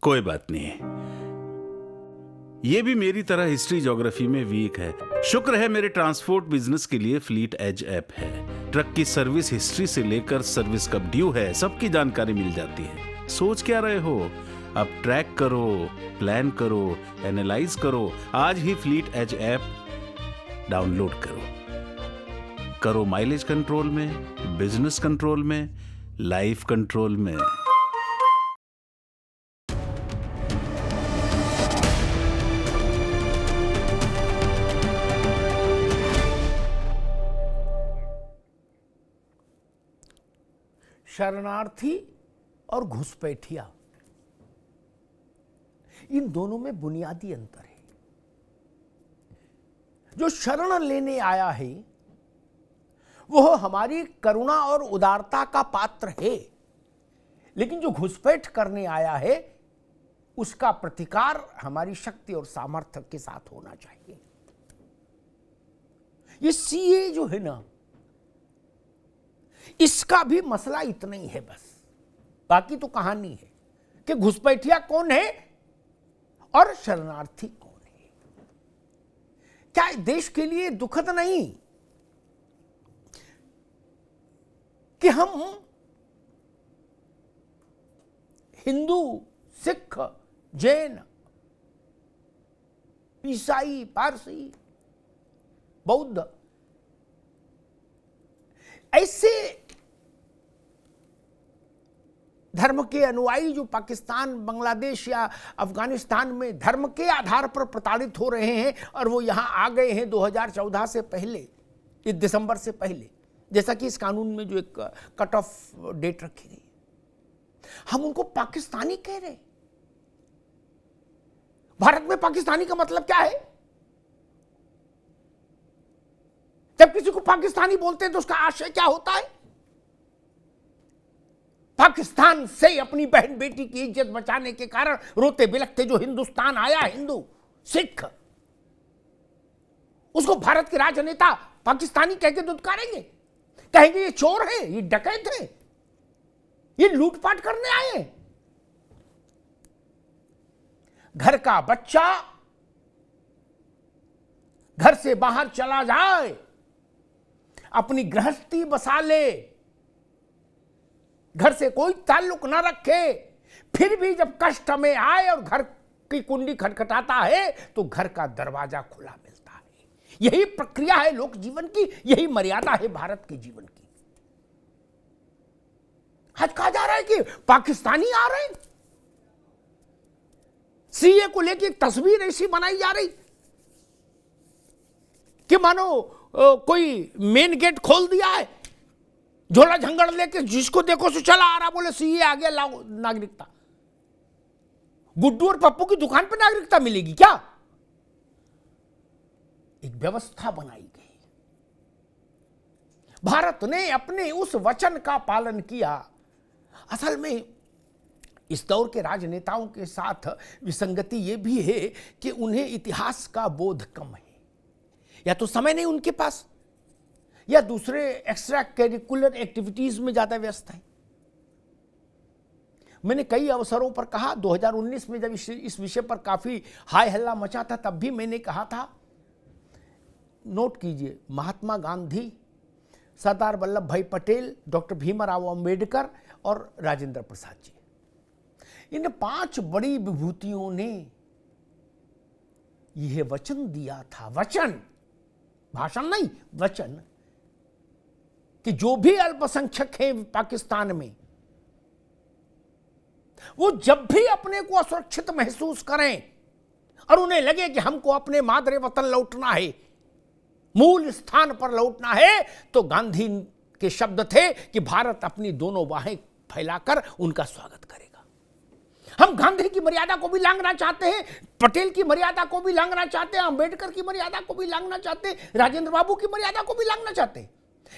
कोई बात नहीं, ये भी मेरी तरह हिस्ट्री ज्योग्राफी में वीक है। शुक्र है मेरे ट्रांसपोर्ट बिजनेस के लिए फ्लीट एज ऐप है। ट्रक की सर्विस हिस्ट्री से लेकर सर्विस कब ड्यू है सबकी जानकारी मिल जाती है। सोच क्या रहे हो, अब ट्रैक करो, प्लान करो, एनालाइज करो। आज ही फ्लीट एज ऐप डाउनलोड करो माइलेज कंट्रोल में, बिजनेस कंट्रोल में, लाइफ कंट्रोल में। शरणार्थी और घुसपैठिया, इन दोनों में बुनियादी अंतर है। जो शरण लेने आया है वह हमारी करुणा और उदारता का पात्र है, लेकिन जो घुसपैठ करने आया है उसका प्रतिकार हमारी शक्ति और सामर्थ्य के साथ होना चाहिए। ये सीए जो है ना, इसका भी मसला इतना ही है बस। बाकी तो कहानी है कि घुसपैठिया कौन है और शरणार्थी कौन है। क्या देश के लिए दुखद नहीं कि हम हिंदू, सिख, जैन, ईसाई, पारसी, बौद्ध ऐसे धर्म के अनुयायी जो पाकिस्तान, बांग्लादेश या अफगानिस्तान में धर्म के आधार पर प्रताड़ित हो रहे हैं और वो यहां आ गए हैं 2014 से पहले, इस दिसंबर से पहले, जैसा कि इस कानून में जो एक कट ऑफ डेट रखी गई, हम उनको पाकिस्तानी कह रहे हैं। भारत में पाकिस्तानी का मतलब क्या है? जब किसी को पाकिस्तानी बोलते हैं तो उसका आशय क्या होता है? पाकिस्तान से अपनी बहन बेटी की इज्जत बचाने के कारण रोते बिलखते जो हिंदुस्तान आया हिंदू, सिख, उसको भारत के राजनेता पाकिस्तानी कह के दुत्कारेंगे, कहेंगे ये चोर है, ये डकैत है, ये लूटपाट करने आए हैं। घर का बच्चा घर से बाहर चला जाए, अपनी गृहस्थी बसा ले, घर से कोई ताल्लुक ना रखे, फिर भी जब कष्ट में आए और घर की कुंडी खटखटाता है तो घर का दरवाजा खुला मिलता है। यही प्रक्रिया है लोक जीवन की, यही मर्यादा है भारत के जीवन की। आज कहा जा रहा है कि पाकिस्तानी आ रहे हैं, सीए को लेकर एक तस्वीर ऐसी बनाई जा रही कि मानो कोई मेन गेट खोल दिया है, झोला झंगड़ लेके जिसको देखो सो चला आ रहा, बोले सीए आ गया, लाओ नागरिकता। गुड्डू और पप्पू की दुकान पर नागरिकता मिलेगी क्या? एक व्यवस्था बनाई गई। भारत ने अपने उस वचन का पालन किया। असल में इस दौर के राजनेताओं के साथ विसंगति यह भी है कि उन्हें इतिहास का बोध कम है, या तो समय नहीं उनके पास, या दूसरे एक्स्ट्रा करिकुलर एक्टिविटीज में ज्यादा व्यस्त है। मैंने कई अवसरों पर कहा, 2019 में जब इस विषय पर काफी हाय हल्ला मचा था, तब भी मैंने कहा था, नोट कीजिए, महात्मा गांधी, सरदार वल्लभ भाई पटेल, डॉक्टर भीमराव अंबेडकर और राजेंद्र प्रसाद जी, इन 5 बड़ी विभूतियों ने यह वचन दिया था, वचन, भाषण नहीं, वचन, कि जो भी अल्पसंख्यक हैं पाकिस्तान में, वो जब भी अपने को असुरक्षित महसूस करें और उन्हें लगे कि हमको अपने मादरे वतन लौटना है, मूल स्थान पर लौटना है, तो गांधी के शब्द थे कि भारत अपनी दोनों बाहें फैलाकर उनका स्वागत करेगा। हम गांधी की मर्यादा को भी लांघना चाहते हैं, पटेल की मर्यादा को भी लांघना चाहते हैं, अंबेडकर की मर्यादा को भी लांघना चाहते हैं, राजेंद्र बाबू की मर्यादा को भी लांघना चाहते हैं।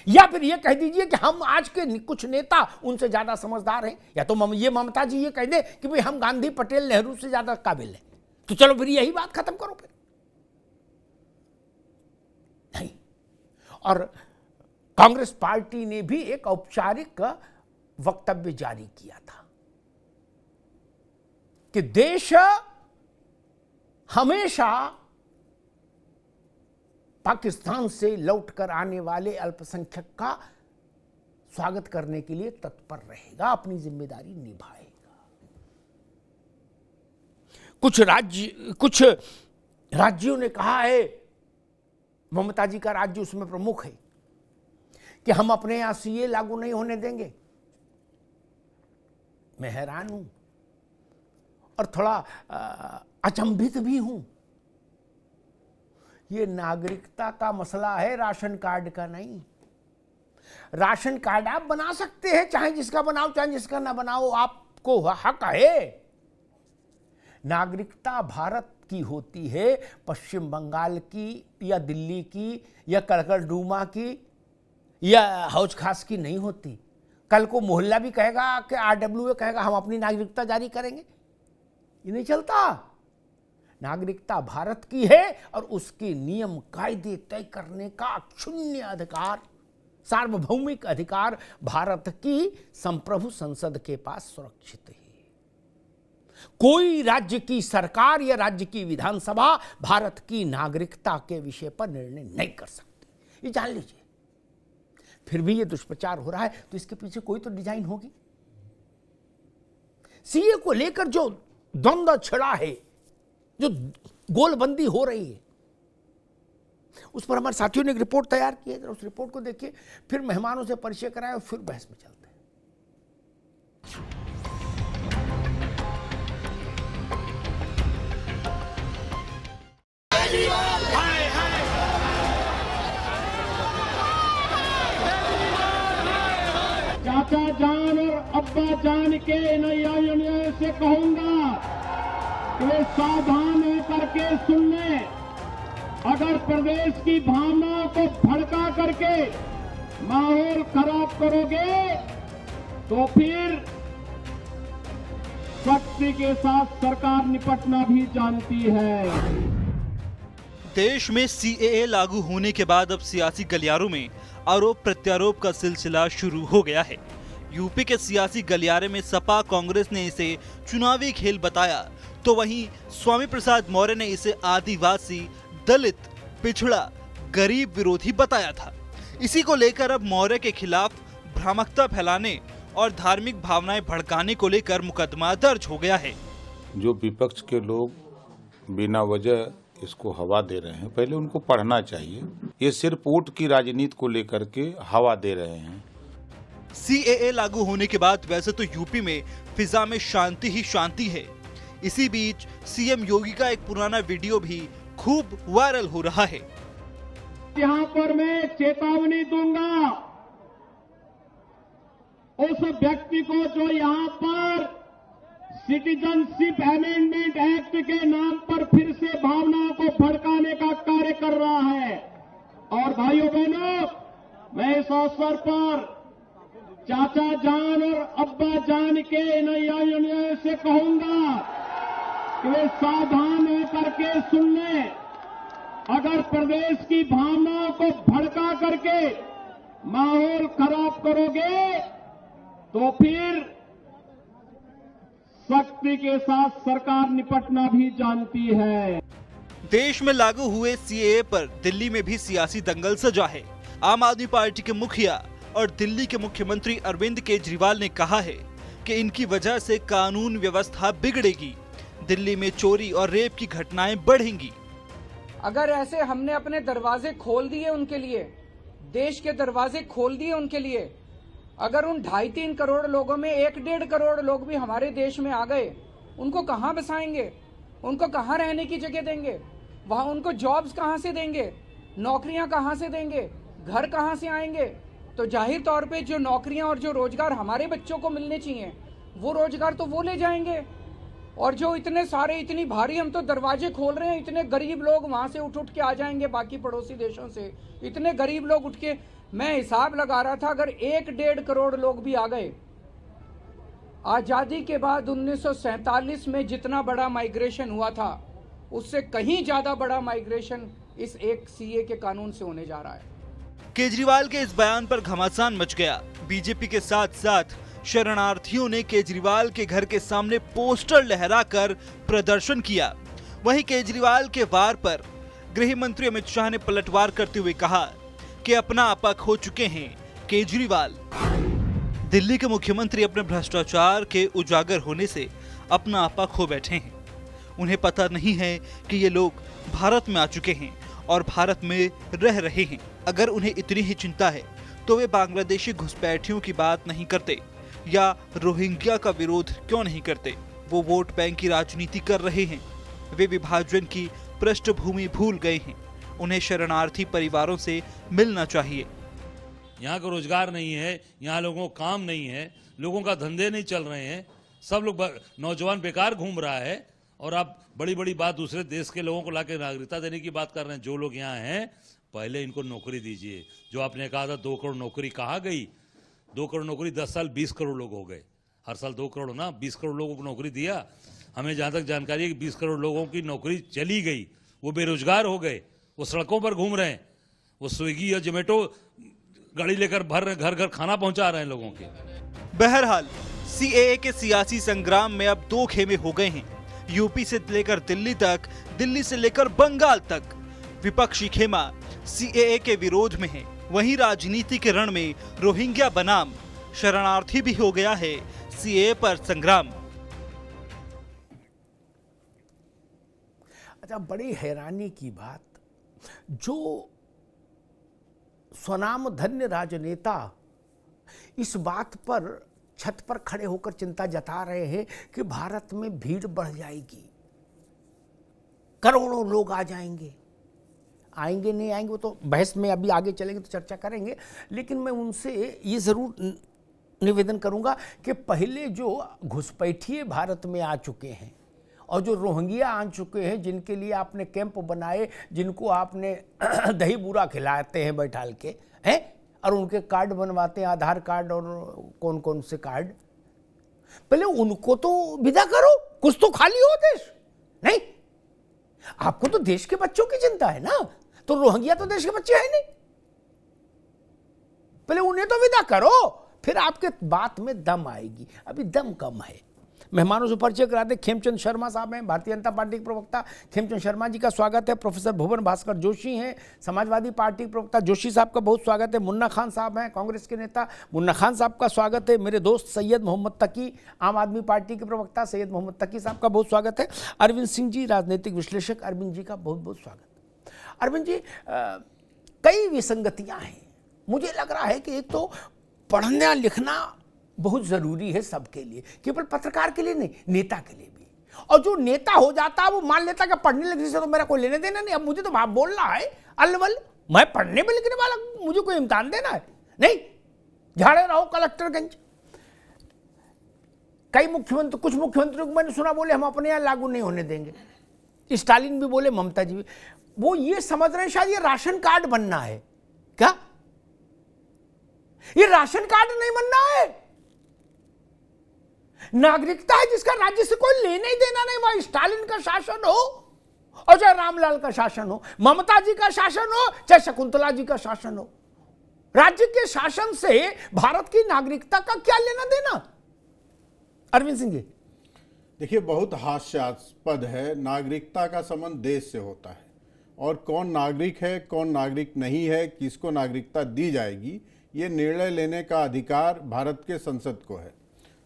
या फिर ये कह दीजिए कि हम आज के कुछ नेता उनसे ज्यादा समझदार हैं, या तो ये ममता जी ये कह दे कि भाई हम गांधी, पटेल, नेहरू से ज्यादा काबिल हैं, तो चलो फिर यही बात खत्म करो फिर। नहीं, और कांग्रेस पार्टी ने भी एक औपचारिक वक्तव्य जारी किया था। कि देश हमेशा पाकिस्तान से लौटकर आने वाले अल्पसंख्यक का स्वागत करने के लिए तत्पर रहेगा, अपनी जिम्मेदारी निभाएगा। कुछ राज्यों ने कहा है, ममता जी का राज्य उसमें प्रमुख है, कि हम अपने यहां सीए लागू नहीं होने देंगे। मैं हैरान हूं और थोड़ा अचंभित भी हूं। ये नागरिकता का मसला है, राशन कार्ड का नहीं। राशन कार्ड आप बना सकते हैं, चाहे जिसका बनाओ चाहे जिसका ना बनाओ, आपको हक है। नागरिकता भारत की होती है, पश्चिम बंगाल की या दिल्ली की या कड़कड़डूमा की या हौज खास की नहीं होती। कल को मोहल्ला भी कहेगा कि आरडब्ल्यूए कहेगा हम अपनी नागरिकता जारी करेंगे, ये नहीं चलता। नागरिकता भारत की है और उसके नियम कायदे तय करने का शून्य अधिकार, सार्वभौमिक अधिकार भारत की संप्रभु संसद के पास सुरक्षित है। कोई राज्य की सरकार या राज्य की विधानसभा भारत की नागरिकता के विषय पर निर्णय नहीं कर सकती, ये जान लीजिए। फिर भी ये दुष्प्रचार हो रहा है, तो इसके पीछे कोई तो डिजाइन होगी। सीए को लेकर जो द्वंद्व छिड़ा है, जो गोलबंदी हो रही है, उस पर हमारे साथियों ने एक रिपोर्ट तैयार की है। जरा उस रिपोर्ट को देखिए, फिर मेहमानों से परिचय कराएं और फिर बहस में चलते हैं। चाचा जान और अब्बा जान के नैया से कहूंगा कि वे सावधान होकर के सुन लें। अगर प्रदेश की भावनाओं को भड़का करके माहौल खराब करोगे तो फिर सख्ती के साथ सरकार निपटना भी जानती है। देश में सीएए लागू होने के बाद अब सियासी गलियारों में आरोप प्रत्यारोप का सिलसिला शुरू हो गया है। यूपी के सियासी गलियारे में सपा कांग्रेस ने इसे चुनावी खेल बताया, तो वहीं स्वामी प्रसाद मौर्य ने इसे आदिवासी, दलित, पिछड़ा, गरीब विरोधी बताया था। इसी को लेकर अब मौर्य के खिलाफ भ्रामकता फैलाने और धार्मिक भावनाएं भड़काने को लेकर मुकदमा दर्ज हो गया है। जो विपक्ष के लोग बिना वजह इसको हवा दे रहे हैं, पहले उनको पढ़ना चाहिए। ये सिर्फ वोट की राजनीति को लेकर के हवा दे रहे हैं। सीएए लागू होने के बाद वैसे तो यूपी में फिजा में शांति ही शांति है। इसी बीच सीएम योगी का एक पुराना वीडियो भी खूब वायरल हो रहा है। यहाँ पर मैं चेतावनी दूंगा उस व्यक्ति को जो यहाँ पर सिटीजनशिप अमेंडमेंट एक्ट के नाम पर फिर से भावनाओं को भड़काने का कार्य कर रहा है। और भाइयों बहनों, मैं इस अवसर पर चाचा जान और अब्बा जान के नैया से कहूंगा कि वे सावधान होकर के सुन लें। अगर प्रदेश की भावनाओं को भड़का करके माहौल खराब करोगे तो फिर सख्ती के साथ सरकार निपटना भी जानती है। देश में लागू हुए सीएए पर दिल्ली में भी सियासी दंगल सजा है। आम आदमी पार्टी के मुखिया और दिल्ली के मुख्यमंत्री अरविंद केजरीवाल ने कहा है कि इनकी वजह से कानून व्यवस्था बिगड़ेगी, दिल्ली में चोरी और रेप की घटनाएं बढ़ेंगी। अगर ऐसे हमने अपने दरवाजे खोल दिए उनके लिए, देश के दरवाजे खोल दिए उनके लिए, अगर उन 2.5-3 करोड़ लोगों में 1-1.5 करोड़ लोग भी हमारे देश में आ गए, उनको कहां बसाएंगे? उनको कहां रहने की जगह देंगे? वहां उनको जॉब्स कहां से देंगे? नौकरियां कहां से देंगे? घर कहां से आएंगे? तो जाहिर तौर पे जो नौकरियां और जो रोजगार हमारे बच्चों को मिलने चाहिए, वो रोजगार तो वो ले जाएंगे। और जो इतने सारे, इतनी भारी हम तो दरवाजे खोल रहे हैं, इतने गरीब लोग वहां से उठ के आ जाएंगे बाकी पड़ोसी देशों से, इतने गरीब लोग उठ के, मैं हिसाब लगा रहा था, अगर 1-1.5 करोड़ लोग भी आ गए, आजादी के बाद 1947 में जितना बड़ा माइग्रेशन हुआ था, उससे कहीं ज्यादा बड़ा माइग्रेशन इस एक सीए के कानून से होने जा रहा है। केजरीवाल के इस बयान पर घमासान मच गया। बीजेपी के साथ साथ शरणार्थियों ने केजरीवाल के घर के सामने पोस्टर लहराकर प्रदर्शन किया। वहीं केजरीवाल के वार पर गृह मंत्री अमित शाह ने पलटवार करते हुए कहा कि अपना आपा खो चुके हैं केजरीवाल। दिल्ली के मुख्यमंत्री अपने भ्रष्टाचार के उजागर होने से अपना आपा खो बैठे हैं। उन्हें पता नहीं है कि ये लोग भारत में आ चुके हैं और भारत में रह रहे हैं। अगर उन्हें इतनी ही चिंता है तो वे बांग्लादेशी घुसपैठियों की बात नहीं करते या रोहिंग्या का विरोध क्यों नहीं करते। वो वोट बैंक की राजनीति कर रहे हैं। वे विभाजन की पृष्ठभूमि भूल गए हैं। उन्हें शरणार्थी परिवारों से मिलना चाहिए। यहाँ को रोजगार नहीं है, यहाँ लोगों को काम नहीं है, लोगों का धंधे नहीं चल रहे हैं, सब लोग नौजवान बेकार घूम रहा है और आप बड़ी बड़ी बात दूसरे देश के लोगों को लाके नागरिकता देने की बात कर रहे हैं। जो लोग यहाँ हैं पहले इनको नौकरी दीजिए। जो आपने कहा था 2 करोड़ नौकरी कहाँ गई? 2 करोड़ नौकरी 10 साल 20 करोड़ लोग हो गए। हर साल 2 करोड़ ना 20 करोड़ लोगों को नौकरी दिया। हमें जहाँ तक जानकारी है कि 20 करोड़ लोगों की नौकरी चली गई, वो बेरोजगार हो गए, वो सड़कों पर घूम रहे हैं, वो स्विगी या जोमेटो गाड़ी लेकर घर घर खाना पहुंचा रहे हैं लोगों के। बहरहाल सीएए के सियासी संग्राम में अब 2 खेमे हो गए हैं। यूपी से लेकर दिल्ली तक, दिल्ली से लेकर बंगाल तक विपक्षी खेमा सीएए के विरोध में है। वहीं राजनीति के रण में रोहिंग्या बनाम शरणार्थी भी हो गया है सीएए पर संग्राम। अच्छा, बड़ी हैरानी की बात, जो स्वनाम धन्य राजनेता इस बात पर छत पर खड़े होकर चिंता जता रहे हैं कि भारत में भीड़ बढ़ जाएगी, करोड़ों लोग आ जाएंगे। आएंगे नहीं आएंगे वो तो बहस में अभी आगे चलेंगे तो चर्चा करेंगे, लेकिन मैं उनसे ये ज़रूर निवेदन करूंगा कि पहले जो घुसपैठिए भारत में आ चुके हैं और जो रोहिंग्या आ चुके हैं, जिनके लिए आपने कैंप बनाए, जिनको आपने दही बूरा खिलाते हैं बैठाल के हैं और उनके कार्ड बनवाते हैं, आधार कार्ड और कौन कौन से कार्ड, पहले उनको तो विदा करो। कुछ तो खाली हो देश। नहीं, आपको तो देश के बच्चों की चिंता है ना, तो रोहिंग्या तो देश के बच्चे हैं नहीं। पहले उन्हें तो विदा करो, फिर आपके बात में दम आएगी। अभी दम कम है। मेहमानों से परिचय कराते खेमचंद शर्मा साहब हैं, भारतीय जनता पार्टी के प्रवक्ता। खेमचंद शर्मा जी का स्वागत है। प्रोफेसर भुवन भास्कर जोशी हैं, समाजवादी पार्टी के प्रवक्ता। जोशी साहब का बहुत स्वागत है। मुन्ना खान साहब हैं, कांग्रेस के नेता। मुन्ना खान साहब का स्वागत है। मेरे दोस्त सैयद मोहम्मद तकी, आम आदमी पार्टी के प्रवक्ता, सैयद मोहम्मद तकी साहब का बहुत स्वागत है। अरविंद सिंह जी, राजनीतिक विश्लेषक, अरविंद जी का बहुत बहुत स्वागत। अरविंद जी, कई विसंगतियां हैं। मुझे लग रहा है कि एक तो पढ़ना लिखना बहुत जरूरी है सबके लिए, केवल पत्रकार के लिए नहीं, नेता के लिए भी। और जो नेता हो जाता है वो मान लेता कि पढ़ने लिखने से तो मेरा कोई लेने देना नहीं, अब मुझे तो बोलना है अल्वल, मैं पढ़ने में लिखने वाला, मुझे कोई इम्तिहान देना है नहीं, झाड़े रहो कलेक्टरगंज। कई मुख्यमंत्री, कुछ मुख्यमंत्रियों को मैंने सुना बोले हम अपने यहाँ लागू नहीं होने देंगे। स्टालिन भी बोले, ममता जी भी। वो ये समझ रहे हैं शायद ये राशन कार्ड बनना है। क्या ये राशन कार्ड नहीं बनना है? नागरिकता है जिसका राज्य से कोई लेने ही देना नहीं। वह स्टालिन का शासन हो और चाहे रामलाल का शासन हो, ममता जी का शासन हो, चाहे शकुंतला जी का शासन हो, राज्य के शासन से भारत की नागरिकता का क्या लेना देना? अरविंद सिंह जी, देखिए, बहुत हास्यास्पद है। नागरिकता का संबंध देश से होता है और कौन नागरिक है, कौन नागरिक नहीं है, किसको नागरिकता दी जाएगी, ये निर्णय लेने का अधिकार भारत के संसद को है।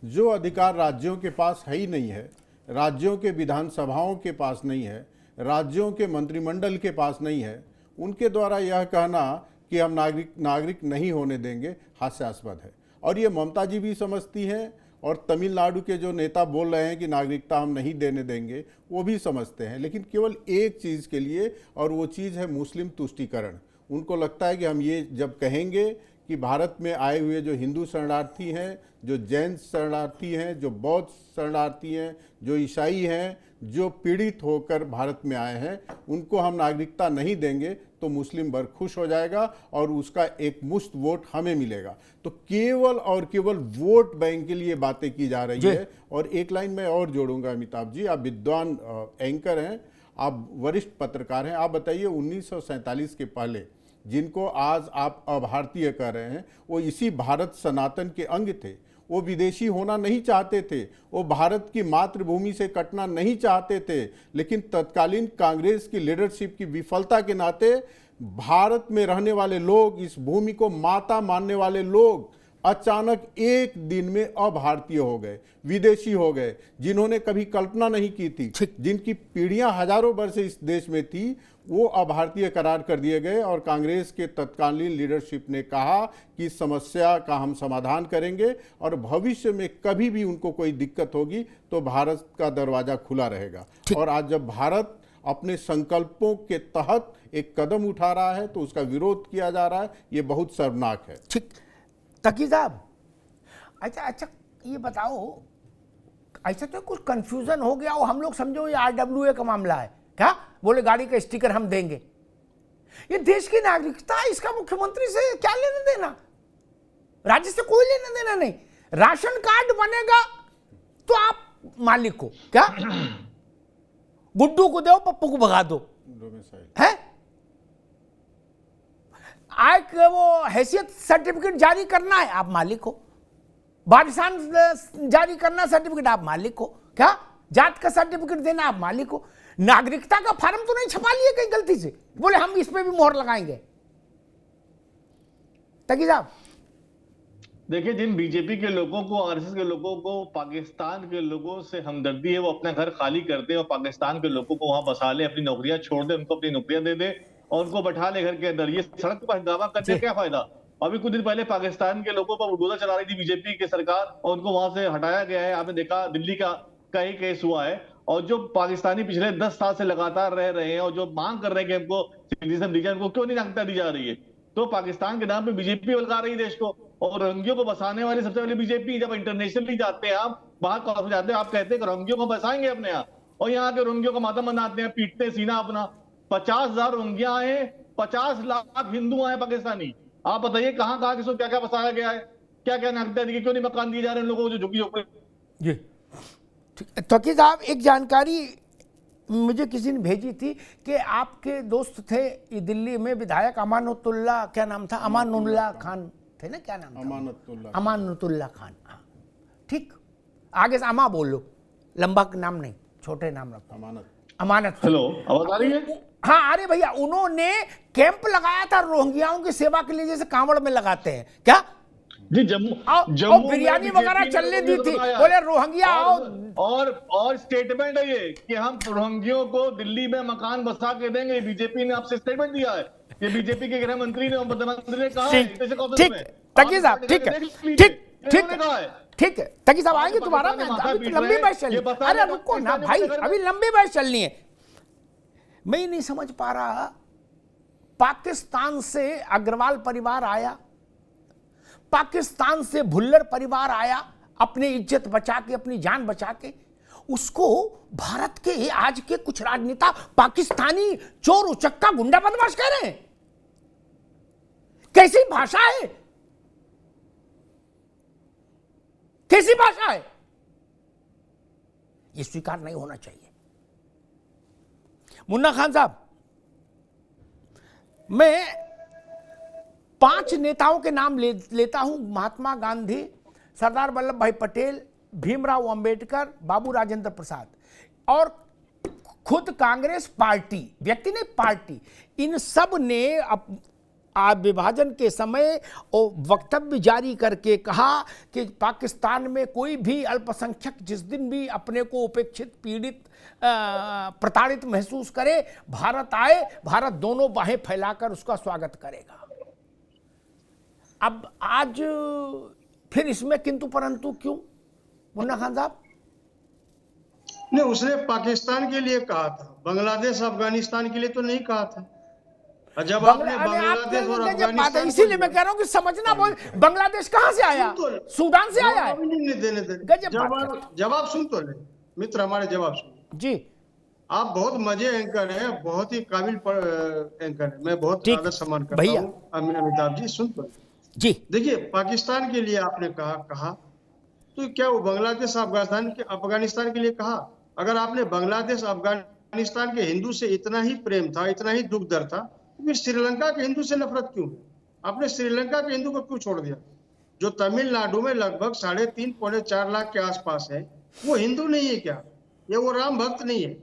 जो अधिकार राज्यों के पास है ही नहीं है, राज्यों के विधानसभाओं के पास नहीं है, राज्यों के मंत्रिमंडल के पास नहीं है, उनके द्वारा यह कहना कि हम नागरिक नहीं होने देंगे हास्यास्पद है। और ये ममता जी भी समझती हैं और तमिलनाडु के जो नेता बोल रहे हैं कि नागरिकता हम नहीं देने देंगे, वो भी समझते हैं, लेकिन केवल एक चीज़ के लिए, और वो चीज़ है मुस्लिम तुष्टीकरण। उनको लगता है कि हम ये जब कहेंगे कि भारत में आए हुए जो हिंदू शरणार्थी हैं, जो जैन शरणार्थी हैं, जो बौद्ध शरणार्थी हैं, जो ईसाई हैं, जो पीड़ित होकर भारत में आए हैं, उनको हम नागरिकता नहीं देंगे तो मुस्लिम वर्ग खुश हो जाएगा और उसका एक मुश्त वोट हमें मिलेगा। तो केवल और केवल वोट बैंक के लिए बातें की जा रही है। और एक लाइन मैं और जोड़ूंगा, अमिताभ जी, आप विद्वान एंकर हैं, आप वरिष्ठ पत्रकार हैं, आप बताइए 1947 के पहले जिनको आज आप अभारतीय कह रहे हैं, वो इसी भारत सनातन के अंग थे। वो विदेशी होना नहीं चाहते थे, वो भारत की मातृभूमि से कटना नहीं चाहते थे, लेकिन तत्कालीन कांग्रेस की लीडरशिप की विफलता के नाते भारत में रहने वाले लोग, इस भूमि को माता मानने वाले लोग अचानक एक दिन में अभारतीय हो गए, विदेशी हो गए, जिन्होंने कभी कल्पना नहीं की थी, जिनकी पीढ़ियां हजारों वर्ष इस देश में थी, वो अभारतीय करार कर दिए गए। और कांग्रेस के तत्कालीन लीडरशिप ने कहा कि इस समस्या का हम समाधान करेंगे और भविष्य में कभी भी उनको कोई दिक्कत होगी तो भारत का दरवाजा खुला रहेगा। और आज जब भारत अपने संकल्पों के तहत एक कदम उठा रहा है तो उसका विरोध किया जा रहा है, ये बहुत शर्मनाक है। ठीक, तकी साहब, अच्छा ये बताओ, ऐसा तो कुछ कंफ्यूजन हो गया हो, हम लोग समझो ये RWA का मामला है क्या? बोले गाड़ी का स्टिकर हम देंगे, ये देश की नागरिकता, इसका मुख्यमंत्री से क्या लेना देना? राज्य से कोई लेना देना नहीं। राशन कार्ड बनेगा तो आप मालिक को, क्या गुड्डू को दो, पप्पू को भगा दो, है? आय वो हैसियत सर्टिफिकेट जारी करना है, आप मालिक हो। वारिसान जारी करना सर्टिफिकेट, आप मालिक हो। क्या जात का सर्टिफिकेट देना, आप मालिक हो। नागरिकता का फॉर्म तो नहीं छपा लिए कहीं गलती से, बोले हम इस पे भी मोहर लगाएंगे? तकी साहब, देखिए, जिन बीजेपी के लोगों को, आरएसएस के लोगों को पाकिस्तान के लोगों से हमदर्दी है, वो अपना घर खाली कर दे और पाकिस्तान के लोगों को वहां बसा ले, अपनी नौकरियां छोड़ दे, उनको अपनी नौकरियां दे दे और उनको बैठा ले घर के अंदर। ये सड़क पर हंगामा करने का क्या फायदा? अभी कुछ दिन पहले पाकिस्तान के लोगों पर बुलडोजर चला रही थी बीजेपी की सरकार और उनको वहां से हटाया गया है। आपने देखा दिल्ली का ही केस हुआ है। और जो पाकिस्तानी पिछले 10 साल से लगातार रह रहे हैं और जो मांग कर रहे हैं कि हमको सिटीजन दीजिए, उनको क्यों नहीं नागरिकता दी जा रही है? तो पाकिस्तान के नाम पे बीजेपी उलगा रही है देश को, और रोहिंग्यों को बसाने वाली सबसे पहले बीजेपी। जब इंटरनेशनली जाते हैं आप, बाहर कॉन्फ्रेंस जाते हैं, आप कहते हैं कि रोहिंग्यों को बसाएंगे अपने यहाँ, और यहाँ के रोहिंग्यों का मातम मनाते हैं, पीटते हैं सीना अपना। 50,000 रोहिंग्या आए, 50 लाख हिंदू आए पाकिस्तानी। आप बताइए कहाँ कहाँ किसको क्या क्या बसाया गया है, क्या क्या नागरिकता दी, क्यों नहीं मकान दिए जा रहे हैं लोगों को जो झुकी झोपड़ी? तकी साहब, एक जानकारी मुझे किसी ने भेजी थी कि आपके दोस्त थे दिल्ली में विधायक अमानतुल्लाह, क्या नाम था? अमानुल्लाह खान थे ना, क्या नाम था? अमानतुल्लाह खान। हाँ ठीक, आगे से अमा बोल लो, लंबा नाम नहीं, छोटे नाम रखो। अमानत। हेलो, आवाज आ रही है? हाँ, अरे भैया, उन्होंने कैंप लगाया था रोहिंग्याओं की सेवा के लिए, जैसे कांवड़ में लगाते हैं क्या जी? जम्मू बिरयानी वगैरह चलने दी थी, बोले रोहिंग्या आओ। और स्टेटमेंट है ये कि हम रोहिंग्यों को दिल्ली में मकान बसा के देंगे। बीजेपी ने आपसे स्टेटमेंट दिया है, ये बीजेपी के गृह मंत्री ने और प्रधानमंत्री ने कहा है। ठीक, तकी साहब, ठीक है, ठीक है तकी साहब, आएंगे तुम्हारा। अभी तो लंबी बहस चलनी, अरे रुको ना भाई, अभी लंबी बहस चलनी है। मैं ही नहीं समझ पा रहा, पाकिस्तान से अग्रवाल परिवार आया, पाकिस्तान से भुल्लर परिवार आया, अपनी इज्जत बचा के, अपनी जान बचा के, उसको भारत के आज के कुछ राजनेता पाकिस्तानी चोर उचक्का गुंडा बदमाश कह रहे हैं। कैसी भाषा है, कैसी भाषा है? ये स्वीकार नहीं होना चाहिए। मुन्ना खान साहब, मैं 5 नेताओं के नाम लेता हूं, महात्मा गांधी, सरदार वल्लभ भाई पटेल, भीमराव अंबेडकर, बाबू राजेंद्र प्रसाद और खुद कांग्रेस पार्टी, व्यक्ति नहीं पार्टी, इन सब ने विभाजन के समय वक्तव्य जारी करके कहा कि पाकिस्तान में कोई भी अल्पसंख्यक जिस दिन भी अपने को उपेक्षित, पीड़ित, प्रताड़ित महसूस करे, भारत आए, भारत दोनों बाहें फैलाकर उसका स्वागत करेगा। अब आज फिर इसमें किंतु परंतु क्यों मुन्ना खान साहब? नहीं, उसने पाकिस्तान के लिए कहा था, बांग्लादेश अफगानिस्तान के लिए तो नहीं कहा था। जब आपने बांग्लादेश और अफगानिस्तान, इसीलिए मैं कह रहा हूं कि समझना बहुत, बांग्लादेश कहां से आया? सूडान से आया है। जवाब सुन तो ले मित्र, हमारे जवाब सुन जी। आप बहुत मजे एंकर हैं, बहुत ही काबिल एंकर हैं, मैं बहुत आदर सम्मान करता हूँ अमिताभ जी। सुन तो जी, देखिए, पाकिस्तान के लिए आपने कहा तो क्या वो बांग्लादेश अफगानिस्तान के लिए कहा? अगर आपने बांग्लादेश अफगानिस्तान के हिंदू से इतना ही प्रेम था, इतना ही दुख दर्द था, तो फिर श्रीलंका के हिंदू से नफरत क्यों? आपने श्रीलंका के हिंदू को क्यों छोड़ दिया? जो तमिलनाडु में लगभग 3.5 पौने 4 लाख के आसपास है, वो हिंदू नहीं है क्या? या वो राम भक्त नहीं है?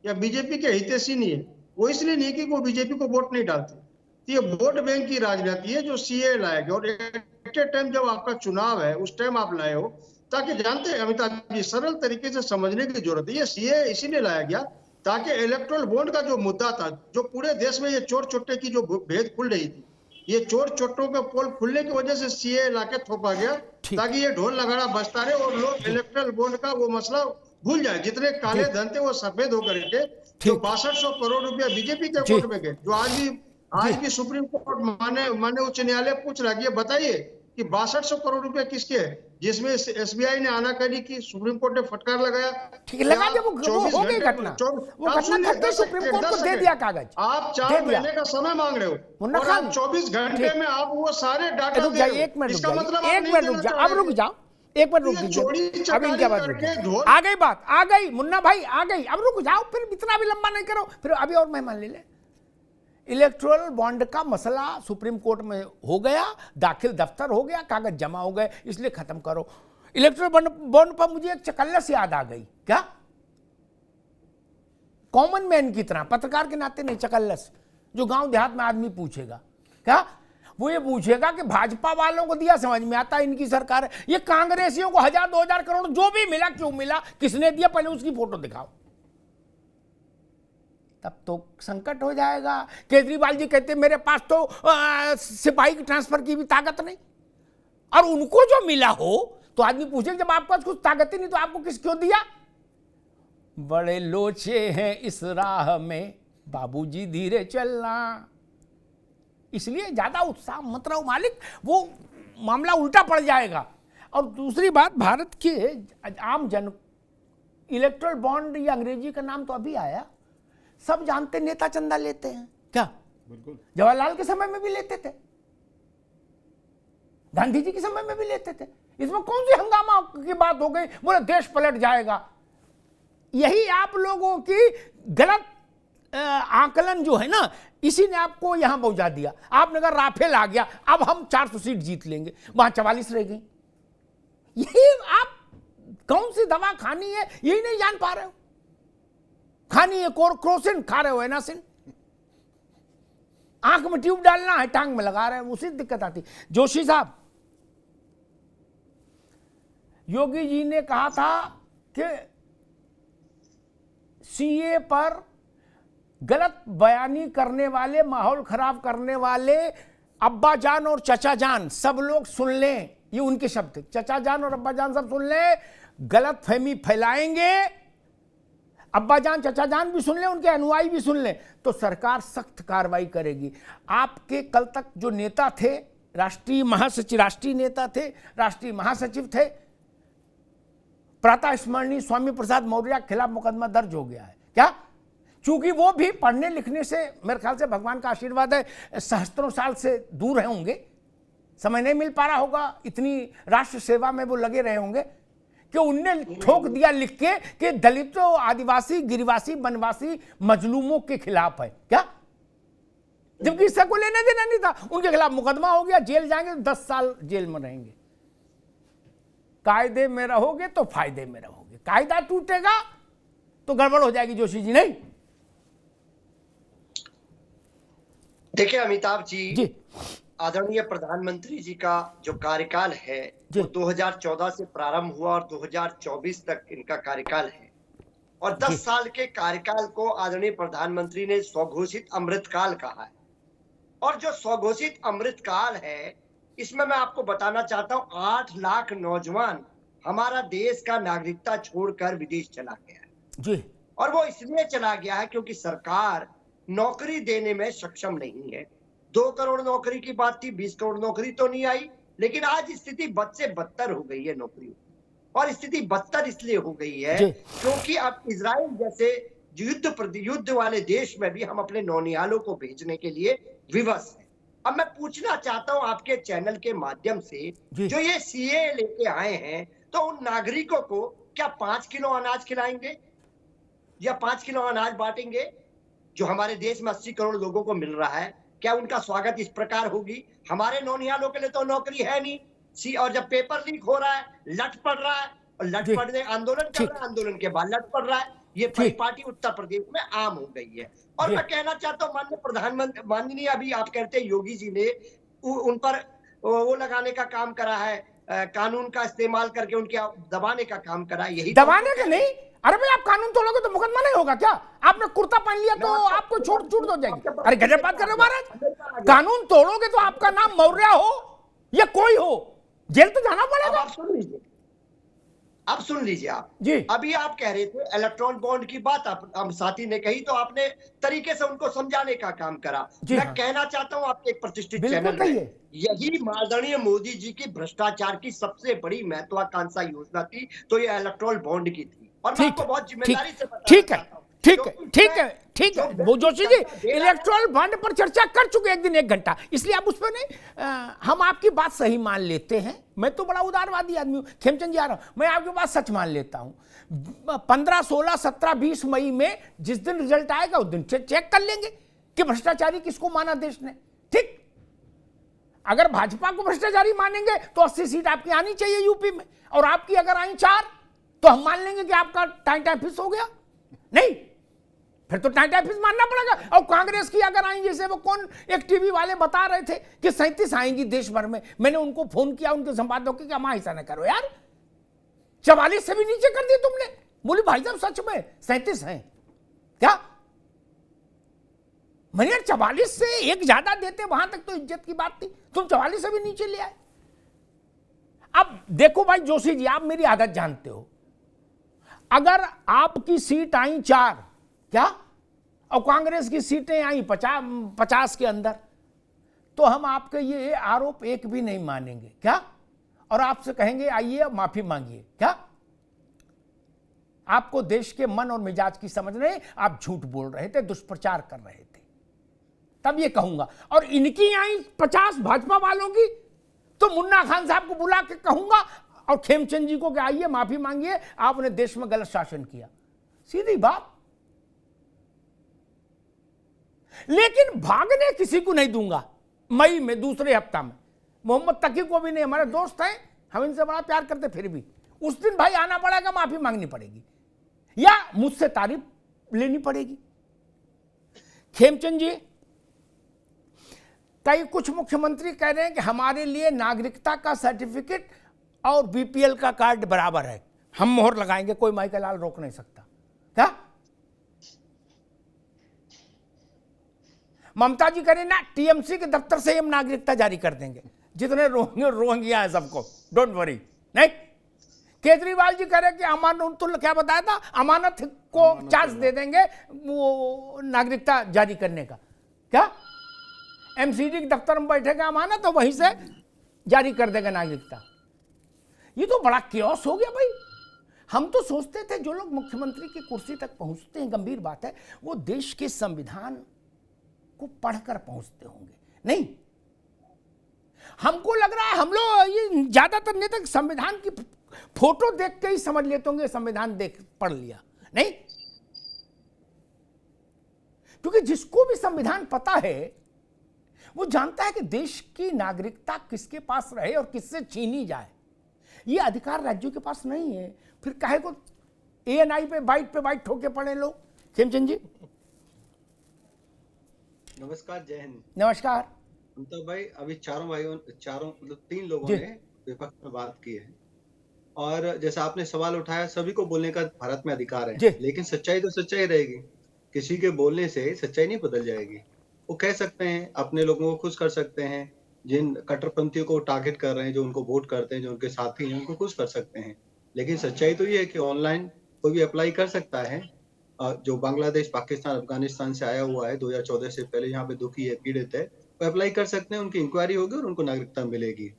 या बीजेपी के हितैषी नहीं है? वो इसलिए नहीं कि वो बीजेपी को वोट नहीं डालते। तो ये वोट बैंक की राजनीति है जो सीए लाया गया, और एट ए टाइम जब आपका चुनाव है उस टाइम आप लाए हो, ताकि जानते हैं अमिताभ जी, सरल तरीके से समझने की जरूरत है। ये सीए इसीलिए लाया गया ताकि इलेक्टोरल बॉन्ड का जो मुद्दा था, जो पूरे देश में ये चोर चोट्टे की जो भेद खुल रही थी, ये चोर चोट्टों के पोल खुलने की वजह से सीए लाके थोपा गया, ताकि ये ढोल नगाड़ा बजता रहे और लोग इलेक्टोरल बॉन्ड का वो मसला भूल जाए। जितने काले धन थे वो सफेद होकर के, जो 6200 करोड़ रुपया बीजेपी के अकाउंट में गए, जो आज भी सुप्रीम कोर्ट माने उच्च न्यायालय पूछ रहा है, ये बताइए कि 6200 करोड़ रुपया किसके है, जिसमें एसबीआई ने आनाकानी की, सुप्रीम कोर्ट ने फटकार लगाया। ठीक लगा, जब वो हो गई घटना, वो घटना घट गई, सुप्रीम कोर्ट को दे दिया कागज। आप 4 महीने का समय मांग रहे हो और आप 24 घंटे में आप वो सारे डाटा दे रहे हो। इसका मतलब एक मिनट रुक जाओ, अब रुक जाओ, एक मिनट रुक दीजिए, अब इनके बाद आ गई बात, आ गई मुन्ना भाई, आ गई, अब रुक जाओ, फिर इतना भी लंबा नहीं करो, फिर अभी और मेहमान ले ले। इलेक्टोरल बॉन्ड का मसला सुप्रीम कोर्ट में हो गया, दाखिल दफ्तर हो गया, कागज जमा हो गए, इसलिए खत्म करो। इलेक्टोरल बॉन्ड पर मुझे एक चकल्लस याद आ गई, क्या? कॉमन मैन की तरह, पत्रकार के नाते नहीं, चकल्लस जो गांव देहात में आदमी पूछेगा, क्या वो ये पूछेगा कि भाजपा वालों को दिया, समझ में आता इनकी सरकार है, ये कांग्रेसियों को 1000-2000 करोड़ जो भी मिला, क्यों मिला, किसने दिया, पहले उसकी फोटो दिखाओ, तब तो संकट हो जाएगा। केजरीवाल जी कहते मेरे पास तो सिपाही की ट्रांसफर की भी ताकत नहीं, और उनको जो मिला हो तो आदमी पूछे जब आपके पास कुछ ताकत ही नहीं तो आपको किस क्यों दिया? बड़े लोचे हैं इस राह में बाबूजी, धीरे चलना, इसलिए ज्यादा उत्साह मत रहो मालिक, वो मामला उल्टा पड़ जाएगा। और दूसरी बात, भारत के आम जन, इलेक्टोरल बॉन्ड या अंग्रेजी का नाम तो अभी आया, सब जानते नेता चंदा लेते हैं, क्या? बिल्कुल, जवाहरलाल के समय में भी लेते थे, गांधी जी के समय में भी लेते थे, इसमें कौन सी हंगामा की बात हो गई, बोले देश पलट जाएगा। यही आप लोगों की गलत आकलन जो है ना, इसी ने आपको यहां पहुंचा दिया। आपने कहा राफेल आ गया, अब हम 400 सीट जीत लेंगे, वहां 44 रह गई। यही आप कौन सी दवा खानी है यही नहीं जान पा रहे हो, खानी है क्रोसिन, खा रहे हो एनासिन, आंख में ट्यूब डालना है, टांग में लगा रहे हो, उसी दिक्कत आती। जोशी साहब, योगी जी ने कहा था कि सीए पर गलत बयानी करने वाले, माहौल खराब करने वाले अब्बा जान और चचा जान सब लोग सुन लें, ये उनके शब्द थे, चचा जान और अब्बा जान सब सुन लें, गलत फहमी फैलाएंगे, अब्बा जान चचा जान भी सुन लें, उनके अनुयायी भी सुन लें, तो सरकार सख्त कार्रवाई करेगी। आपके कल तक जो नेता थे, राष्ट्रीय महासचिव, राष्ट्रीय नेता थे, राष्ट्रीय महासचिव थे, प्रातः स्मरणीय स्वामी प्रसाद मौर्य के खिलाफ मुकदमा दर्ज हो गया है, क्या? चूंकि वो भी पढ़ने लिखने से, मेरे ख्याल से भगवान का आशीर्वाद है, सहस्त्रों साल से दूर रहे होंगे, समय नहीं मिल पा रहा होगा, इतनी राष्ट्र सेवा में वो लगे रहे होंगे कि उनने ठोक दिया लिख के कि दलितों, आदिवासी, गिरिवासी, वनवासी, मजलूमों के खिलाफ है, क्या? जबकि इससे को लेने देना नहीं था, उनके खिलाफ मुकदमा हो गया, जेल जाएंगे, 10 साल जेल में रहेंगे। कायदे में रहोगे तो फायदे में रहोगे, कायदा टूटेगा तो गड़बड़ हो जाएगी। जोशी जी, नहीं? देखिए अमिताभ जी, आदरणीय प्रधानमंत्री जी का जो कार्यकाल है वो 2014 से प्रारंभ हुआ और 2024 तक इनका कार्यकाल है, और 10 साल के कार्यकाल को आदरणीय प्रधानमंत्री ने स्वघोषित अमृतकाल कहा है। और जो स्वघोषित अमृतकाल है, इसमें मैं आपको बताना चाहता हूं 8 लाख नौजवान हमारा देश का नागरिकता छोड़कर विदेश चला गया है जी। और वो इसलिए चला गया है क्योंकि सरकार नौकरी देने में सक्षम नहीं है। 2 करोड़ नौकरी की बात थी, 20 करोड़ नौकरी तो नहीं आई, लेकिन आज स्थिति बद से बदतर हो गई है नौकरी, और स्थिति बदतर इसलिए हो गई है क्योंकि अब इजराइल जैसे युद्ध वाले देश में भी हम अपने नौनिहालों को भेजने के लिए विवश है। अब मैं पूछना चाहता हूं आपके चैनल के माध्यम से, जो ये सीए लेके आए हैं, तो उन नागरिकों को क्या 5 किलो अनाज खिलाएंगे या 5 किलो अनाज बांटेंगे जो हमारे देश में 80 करोड़ लोगों को मिल रहा है? क्या उनका स्वागत इस प्रकार होगी? हमारे नौनिहालों के लिए तो नौकरी है नहीं, और जब पेपर लीक हो रहा है, लट पड़ रहा है, और लट पड़ने आंदोलन कर रहा है, आंदोलन के बाद लट पड़ रहा है, ये परिपाटी उत्तर प्रदेश में आम हो गई है। और मैं कहना चाहता हूँ माननीय प्रधानमंत्री, माननीय अभी आप कहते हैं योगी जी ने उन पर वो लगाने का काम करा है, कानून का इस्तेमाल करके उनके दबाने का काम करा है। यही दबाने का नहीं, अरे भाई आप कानून तोड़ोगे तो मुकदमा नहीं होगा क्या? आपने कुर्ता पहन लिया तो आपको छूट हो जाएगी? अरे गजब बात कर रहे हो महाराज। कानून तोड़ोगे तो आपका नाम मौर्य हो या कोई हो, जेल तो जाना पड़ेगा। अब सुन लीजिए आप जी। अभी आप कह रहे थे इलेक्ट्रॉन बॉन्ड की बात, आप साथी ने कही तो आपने तरीके से उनको समझाने का काम करा। मैं कहना चाहता हूं आपके एक प्रतिष्ठित चैनल में, यही माननीय मोदी जी की भ्रष्टाचार की सबसे बड़ी महत्वाकांक्षा योजना थी, तो ये इलेक्ट्रॉल बॉन्ड की थी। और मैं आपको बहुत जिम्मेदारी से ठीक है, ठीक है वो जोशी जी, इलेक्ट्रॉल बॉन्ड पर चर्चा कर चुके एक दिन 1 घंटा, इसलिए आप उस पर नहीं, हम आपकी बात सही मान लेते हैं। मैं तो बड़ा उदारवादी आदमी हूं, खेमचंद जी आ रहा हूं, मैं आपकी बात सच मान लेता हूं। 15, 16, 17, 20 मई में जिस दिन रिजल्ट आएगा उस दिन चेक कर लेंगे कि भ्रष्टाचारी किसको माना देश ने। ठीक, अगर भाजपा को भ्रष्टाचारी मानेंगे तो 80 सीट आपकी आनी चाहिए यूपी में, और आपकी अगर आई 4 तो हम मान लेंगे कि आपका टाइम फिक्स हो गया। नहीं, फिर तो टाइम फिक्स मानना पड़ेगा। और कांग्रेस की अगर आई, जैसे वो कौन एक टीवी वाले बता रहे थे कि 37 आएंगी देश भर में, मैंने उनको फोन किया, उनके संपादकों की, ऐसा न करो यार, 44 से भी नीचे कर दिए तुमने। बोली भाई साहब सच में 37 हैं क्या? मैंने यार 44 से एक ज्यादा देते, वहां तक तो इज्जत की बात थी, तुम 44 से भी नीचे ले आए। अब देखो भाई जोशी जी, आप मेरी आदत जानते हो, अगर आपकी सीट आई 4 क्या, और कांग्रेस की सीटें आई 50 के अंदर, तो हम आपके ये आरोप एक भी नहीं मानेंगे क्या, और आपसे कहेंगे आइए माफी मांगिए क्या? आपको देश के मन और मिजाज की समझ नहीं, आप झूठ बोल रहे थे, दुष्प्रचार कर रहे थे, तब ये कहूंगा। और इनकी आई 50 भाजपा वालों की, तो मुन्ना खान साहब को बुला के कहूंगा, और खेमचंद जी को कि आइए माफी मांगिए, आपने देश में गलत शासन किया, सीधी बात। लेकिन भागने किसी को नहीं दूंगा। मई में दूसरे हफ्ता में मोहम्मद तकी को भी नहीं, हमारे दोस्त हैं, हम इनसे बड़ा प्यार करते, फिर भी उस दिन भाई आना पड़ेगा, माफी मांगनी पड़ेगी या मुझसे तारीफ लेनी पड़ेगी। खेमचंद जी, कई कुछ मुख्यमंत्री कह रहे हैं कि हमारे लिए नागरिकता का सर्टिफिकेट और बीपीएल का कार्ड बराबर है, हम मोहर लगाएंगे, कोई माइकल लाल रोक नहीं सकता क्या? ममता जी करें ना, टीएमसी के दफ्तर से हम नागरिकता जारी कर देंगे, जितने रोहिंग्या है सबको, डोंट वरी। नहीं, केजरीवाल जी कह रहे कि अमानत, क्या बताया था, अमानत को चांस दे देंगे वो नागरिकता जारी करने का क्या? एमसीडी के दफ्तर में बैठेगा अमानत, तो वहीं से जारी कर देगा नागरिकता। ये तो बड़ा क्योस हो गया भाई। हम तो सोचते थे जो लोग मुख्यमंत्री की कुर्सी तक पहुंचते हैं, गंभीर बात है, वो देश के संविधान को पढ़कर पहुंचते होंगे। नहीं, हमको लग रहा है हम लोग ये ज्यादातर नेता संविधान की फोटो देख के ही समझ लेते होंगे संविधान देख पढ़ लिया। नहीं, क्योंकि जिसको भी संविधान पता है वो जानता है कि देश की नागरिकता किसके पास रहे और किससे छीनी जाए, ये अधिकार राज्यों के पास नहीं है। फिर काहे को एएनआई पे बाइट ठोके पड़े लोग। खेमचंद जी नमस्कार, जय हिंद। नमस्कार। तो भाई अभी चारों मतलब 3 लोगों ने विपक्ष में बात की है, और जैसा आपने सवाल उठाया, सभी को बोलने का भारत में अधिकार है, लेकिन सच्चाई तो सच्चाई रहेगी। किसी के बोलने से सच्चाई नहीं बदल जाएगी। वो कह सकते हैं, अपने लोगों को खुश कर सकते हैं, जिन कट्टरपंथियों को टारगेट कर रहे हैं, जो उनको वोट करते हैं, जो उनके साथी हैं, उनको खुश कर सकते हैं। लेकिन सच्चाई तो ये है कि ऑनलाइन कोई भी अप्लाई कर सकता है, जो बांग्लादेश, पाकिस्तान, अफगानिस्तान से आया हुआ है 2014 से पहले, यहाँ पे दुखी है, पीड़ित है, वो अप्लाई कर सकते हैं, उनकी इंक्वायरी होगी और उनको नागरिकता मिलेगी।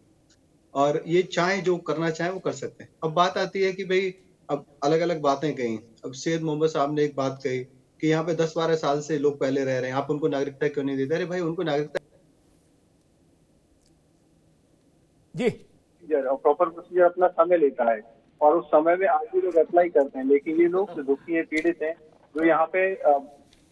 और ये चाहे जो करना चाहे वो कर सकते हैं। अब बात आती है कि भाई अब अलग अलग बातें कही। अब सैयद मोहम्मद साहब ने एक बात कही कि यहाँ पे 10-12 साल से लोग पहले रह रहे हैं, आप उनको नागरिकता क्यों नहीं देते? अरे भाई, उनको नागरिकता जी प्रॉपर प्रोसीजर अपना समय लेता है, और उस समय में आज भी लोग अप्लाई करते हैं। लेकिन ये लोग जो दुखी है, पीड़ित हैं, जो यहाँ पे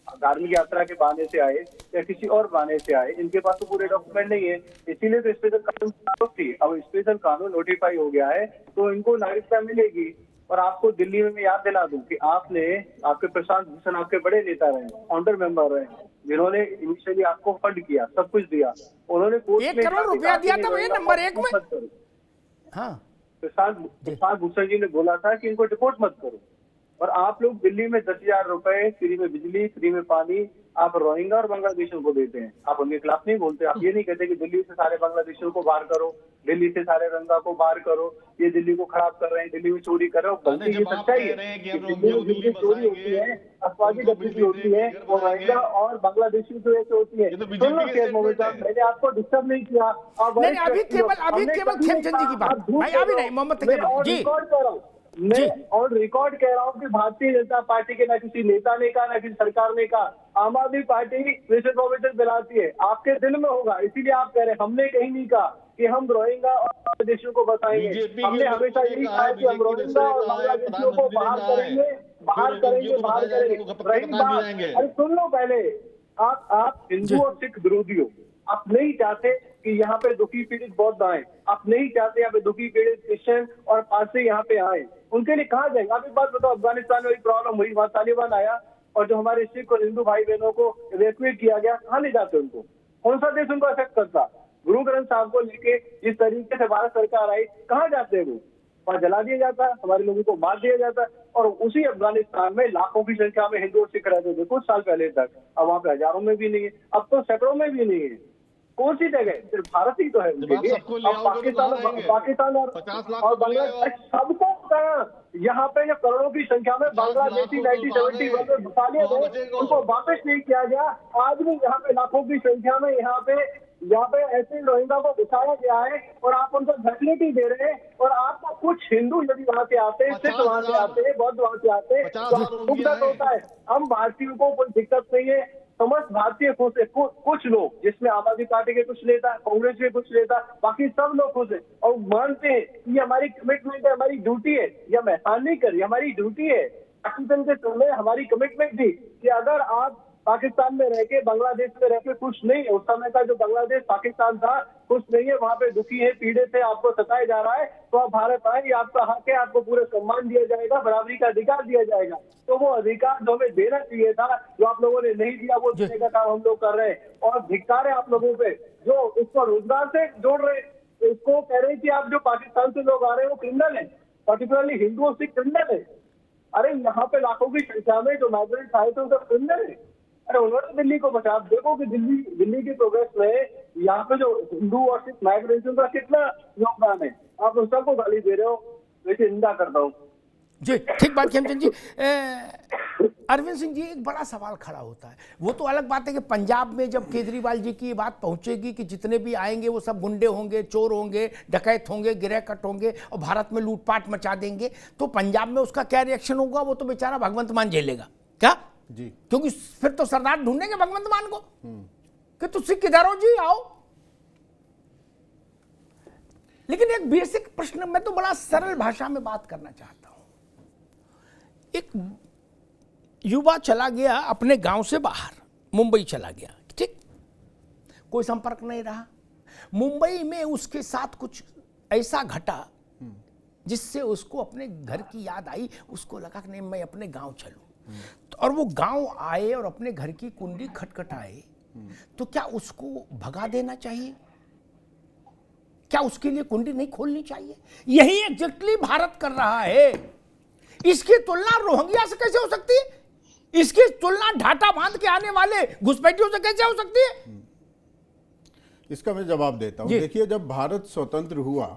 धार्मिक यात्रा के बहाने से आए या किसी और बहाने से आए, इनके पास तो पूरे डॉक्यूमेंट नहीं है, इसीलिए तो स्पेशल कानून थी। अब स्पेशल कानून नोटिफाई हो गया है तो इनको नागरिकता मिलेगी। और आपको दिल्ली में मैं याद दिला दूं कि आपके प्रशांत भूषण आपके बड़े नेता रहे, फाउंडर मेंबर रहे, जिन्होंने इनिशियली आपको फंड किया, सब कुछ दिया, उन्होंने 1 करोड़ रुपया दिया था वही नंबर 1 में। हाँ, प्रशांत भूषण जी ने बोला था कि इनको डिपोर्ट मत करो, और आप लोग दिल्ली में 10,000 रुपए फ्री में बिजली, फ्री में पानी आप रोहिंग्या और बांग्लादेशियों को देते हैं। आप उनके खिलाफ नहीं बोलते, आप ये नहीं कहते कि दिल्ली से सारे बांग्लादेशियों को बाहर करो, दिल्ली से सारे रोहिंग्या को बाहर करो, ये दिल्ली को खराब कर रहे हैं, दिल्ली में चोरी कर रहे हो। बल्कि ये सच्चाई है, दिल्ली में दिल्ली चोरी होती है, अफवाही डकैती होती है, वो रोहिंग्या और बांग्लादेशी की वजह से होती है। सुन लो शेर मोहम्मद साहब, मैंने आपको डिस्टर्ब नहीं किया। अभी केवल खेमचंद जी की बात भाई, अभी नहीं मोहम्मद जी मैं और रिकॉर्ड कह रहा हूँ कि भारतीय जनता पार्टी के ना किसी नेता ने कहा, ना किसी सरकार ने कहा, आम आदमी पार्टी विशेष प्रोविजन दिलाती है, आपके दिल में होगा, इसीलिए आप कह रहे हैं। हमने कहीं नहीं कहा कि हम रोहिंग्या और बांग्लादेशियों को बताएंगे, हमने हमेशा यही कहा कि हम रोहिंग्या और बांग्लादेशियों को बाहर करेंगे। अरे सुन लो पहले, आप हिंदू और सिख विरोधी हो, आप नहीं चाहते कि यहाँ पे दुखी पीड़ित बौद्ध आए, आप नहीं चाहते यहाँ पे दुखी पीड़ित क्रिश्चियन और पारसी यहाँ पे आए, उनके लिए कहाँ जाएंगे? आप एक बात बताओ, अफगानिस्तान में प्रॉब्लम हुई, वहाँ तालिबान आया और जो हमारे सिख और हिंदू भाई बहनों को इवैक्यूएट किया गया, कहाँ ले जाते उनको? कौन सा देश उनको एक्सेप्ट करता? गुरु ग्रंथ साहब को लेके जिस तरीके से भारत सरकार आई, कहाँ जाते हैं वो? वहाँ जला दिया जाता है, हमारे लोगों को मार दिया जाता है। और उसी अफगानिस्तान में लाखों की संख्या में हिंदू और सिख रहते थे कुछ साल पहले तक, अब वहाँ पे हजारों में भी नहीं है, अब तो सैकड़ों में भी नहीं है। कौन सी जगह? सिर्फ भारत ही तो है उनके लिए। अब पाकिस्तान और बांग्लादेश सबको यहाँ पे जब करोड़ों की संख्या में बांग्लादेशी 1971 में बसा लिए गए, उनको वापस नहीं किया गया। आज भी यहाँ पे लाखों की संख्या में यहाँ पे ऐसे रोहिंग्या को बसाया गया है और आप उनको फैसिलिटी दे रहे हैं। और आपको कुछ हिंदू यदि वहाँ से आते हैं, सिख वहाँ से आते हैं, बौद्ध वहाँ से आते हैं, तो दिक्कत होता है। हम भारतीयों को कोई दिक्कत नहीं है, समस्त भारतीय खुश है। कुछ लोग, जिसमें आम आदमी पार्टी के कुछ नेता, कांग्रेस के कुछ नेता, बाकी सब लोग खुश है और मानते हैं कि हमारी कमिटमेंट है, हमारी ड्यूटी है। या मैं एहसान नहीं कर, हमारी ड्यूटी है। पाकिस्तान के समय हमारी कमिटमेंट थी कि अगर आप पाकिस्तान में रह के, बांग्लादेश में रह के खुश नहीं है, उस समय का जो बांग्लादेश पाकिस्तान था, खुश नहीं है, वहाँ पे दुखी है, पीड़ित है, आपको सताया जा रहा है, तो आप भारत आए, आपका हक है, आपको पूरा सम्मान दिया जाएगा, बराबरी का अधिकार दिया जाएगा। तो वो अधिकार जो हमें देना चाहिए था, जो आप लोगों ने नहीं दिया, वो देने का काम हम लोग कर रहे हैं। और धिक्कार है आप लोगों पे जो इसको रोजगार से जोड़ रहे, इसको कह रहे हैं कि आप जो पाकिस्तान से लोग आ रहे हैं वो क्रिमिनल है, पर्टिकुलरली हिंदू और सिख क्रिमिनल है। अरे यहाँ पे लाखों की संख्या में जो माइग्रेंट आए थे उनका क्रिमिनल है। अरे उन्होंने दिल्ली को बचा। देखो कि दिल्ली की प्रोग्रेस में यहाँ पे जो हिंदू और सिख माइग्रेशन का कितना योगदान है, आप उन सबको गाली दे रहे हो, वैसे निंदा करता हूँ जी। ठीक बात खेमचंद जी। अरविंद सिंह जी, एक बड़ा सवाल खड़ा होता है। वो तो अलग बात है कि पंजाब में जब केजरीवाल जी की बात पहुंचेगी कि जितने भी आएंगे वो सब गुंडे होंगे, चोर होंगे, डकैत होंगे, गिरहकट होंगे और भारत में लूटपाट मचा देंगे, तो पंजाब में उसका क्या रिएक्शन होगा? वो तो बेचारा भगवंत मान झेलेगा क्या जी? क्योंकि फिर तो सरदार ढूंढेंगे भगवंत मान को कि तुम सिख किधर हो जी, आओ। लेकिन एक बेसिक प्रश्न, मैं तो बड़ा सरल भाषा में बात करना चाहता हूं। एक युवा चला गया अपने गांव से बाहर, मुंबई चला गया, ठीक, कोई संपर्क नहीं रहा। मुंबई में उसके साथ कुछ ऐसा घटा जिससे उसको अपने घर की याद आई, उसको लगा कि नहीं मैं अपने गांव चलूं। और वो गांव आए और अपने घर की कुंडी खटखटाए, तो क्या उसको भगा देना चाहिए? क्या उसके लिए कुंडी नहीं खोलनी चाहिए? यही एग्जैक्टली भारत कर रहा है। इसकी तुलना रोहिंग्या से कैसे हो सकती है? इसकी तुलना ढाटा बांध के आने वाले घुसपैठियों से कैसे हो सकती है? इसका मैं जवाब देता हूं। देखिए, जब भारत स्वतंत्र हुआ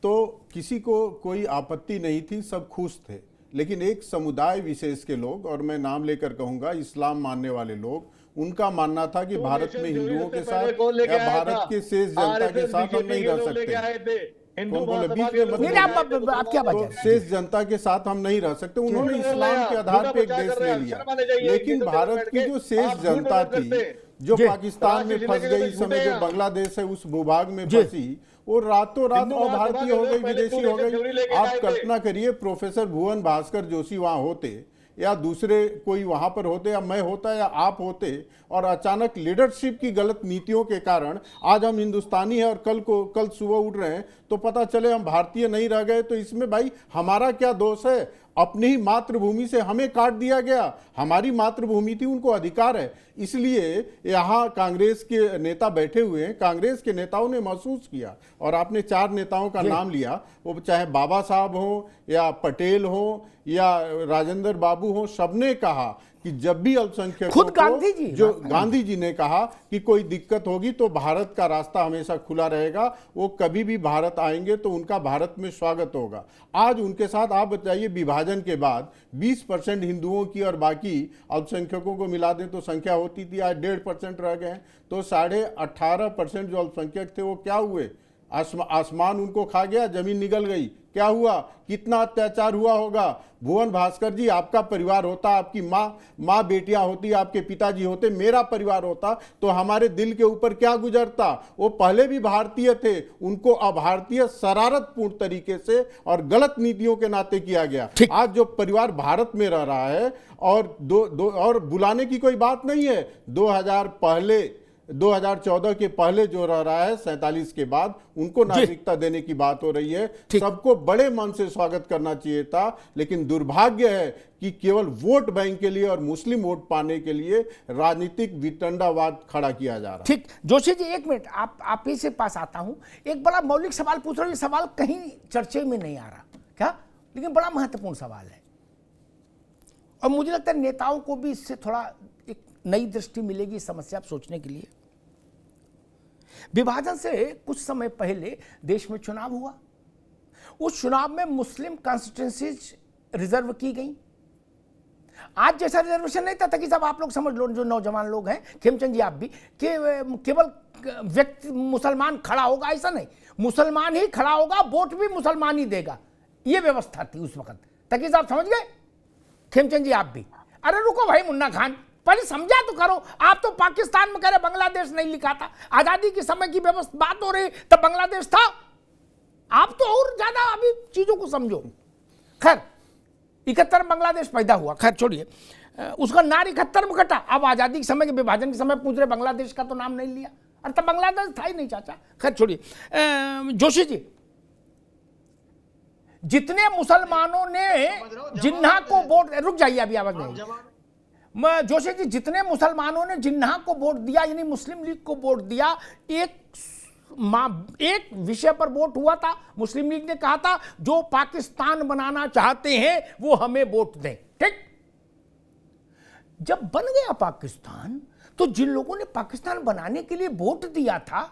तो किसी को कोई आपत्ति नहीं थी, सब खुश थे। लेकिन एक समुदाय विशेष के लोग, और मैं नाम लेकर कहूंगा इस्लाम मानने वाले लोग, उनका मानना था कि भारत में हिंदुओं के साथ या भारत के शेष जनता के साथ हम नहीं रह सकते। शेष जनता के साथ हम नहीं रह सकते। उन्होंने इस्लाम के आधार पे एक देश ले लिया। लेकिन भारत की जो शेष जनता थी, जो पाकिस्तान में फंस गई, इस समय जो बांग्लादेश है उस भूभाग में फंसी, वो रातों रात अभारतीय हो गई, विदेशी हो गई। आप कल्पना करिए, प्रोफेसर भुवन भास्कर जोशी वहां होते, या दूसरे कोई वहां पर होते या मैं होता या आप होते और अचानक लीडरशिप की गलत नीतियों के कारण आज हम हिंदुस्तानी हैं और कल सुबह उठ रहे हैं तो पता चले हम भारतीय नहीं रह गए, तो इसमें भाई हमारा क्या दोष है? अपनी ही मातृभूमि से हमें काट दिया गया, हमारी मातृभूमि थी, उनको अधिकार है। इसलिए यहाँ कांग्रेस के नेता बैठे हुए हैं, कांग्रेस के नेताओं ने महसूस किया, और आपने 4 नेताओं का नाम लिया, वो चाहे बाबा साहब हो या पटेल हो या राजेंद्र बाबू हो, सबने कहा कि जब भी अल्पसंख्यकों खुद गांधी जी, जो गांधी जी ने कहा कि कोई दिक्कत होगी तो भारत का रास्ता हमेशा खुला रहेगा, वो कभी भी भारत आएंगे तो उनका भारत में स्वागत होगा। आज उनके साथ आप बताइए, विभाजन के बाद 20% हिंदुओं की और बाकी अल्पसंख्यकों को मिला दें तो संख्या होती थी, आज 1.5% रह गए हैं, तो 18.5% जो अल्पसंख्यक थे वो क्या हुए? आसमान उनको खा गया, जमीन निगल गई। क्या हुआ? कितना अत्याचार हुआ होगा? भुवन भास्कर जी, आपका परिवार होता, आपकी माँ बेटियां होती, आपके पिताजी होते, मेरा परिवार होता, तो हमारे दिल के ऊपर क्या गुजरता? वो पहले भी भारतीय थे, उनको अभारतीय शरारतपूर्ण तरीके से और गलत नीतियों के नाते किया गया। आज जो परिवार भारत में रह रहा है और और बुलाने की कोई बात नहीं है, 2014 के पहले जो रह रहा है 47 के बाद, उनको नागरिकता देने की बात हो रही है। सबको बड़े मन से स्वागत करना चाहिए था, लेकिन दुर्भाग्य है कि केवल वोट बैंक के लिए और मुस्लिम वोट पाने के लिए राजनीतिक वितंडावाद खड़ा किया जा रहा है। ठीक, जोशी जी 1 मिनट, आप ही से पास आता हूं। एक बड़ा मौलिक सवाल पूछ रहा हूं, ये सवाल कहीं चर्चे में नहीं आ रहा क्या, लेकिन बड़ा महत्वपूर्ण सवाल है, और मुझे लगता है नेताओं को भी इससे थोड़ा एक नई दृष्टि मिलेगी समस्या सोचने के लिए। विभाजन से कुछ समय पहले देश में चुनाव हुआ, उस चुनाव में मुस्लिम कॉन्स्टिट्यूंसीज रिजर्व की गई। आज जैसा रिजर्वेशन नहीं था, ताकि सब आप लोग समझ लो, जो नौजवान लोग हैं, खेमचंद जी आप भी, कि केवल व्यक्ति मुसलमान खड़ा होगा, ऐसा नहीं, मुसलमान ही खड़ा होगा, वोट भी मुसलमान ही देगा, ये व्यवस्था थी उस वक्त, ताकि साहब समझ गए? खेमचंद जी आप भी, अरे रुको भाई मुन्ना खान, पहले समझा तो करो। आप तो पाकिस्तान में कह रहे बांग्लादेश नहीं लिखा था, आजादी के समय की व्यवस्था बात हो रही तब बांग्लादेश था। आप तो और ज्यादा अभी चीजों को समझो। खैर 71 में बांग्लादेश पैदा हुआ, खैर छोड़िए, उसका नार 71 में कटा। अब आजादी के समय के विभाजन के समय पूछ रहे बांग्लादेश का तो नाम नहीं लिया, अरे तब बांग्लादेश था ही नहीं चाचा। खैर छोड़िए, जोशी जी, जितने मुसलमानों ने जिन्ना को वोट, रुक जाइए अभी आवाज नहीं, जोशी जी, जितने मुसलमानों ने जिन्ना को वोट दिया, यानी मुस्लिम लीग को वोट दिया, एक विषय पर वोट हुआ था। मुस्लिम लीग ने कहा था जो पाकिस्तान बनाना चाहते हैं वो हमें वोट दें। ठीक, जब बन गया पाकिस्तान, तो जिन लोगों ने पाकिस्तान बनाने के लिए वोट दिया था,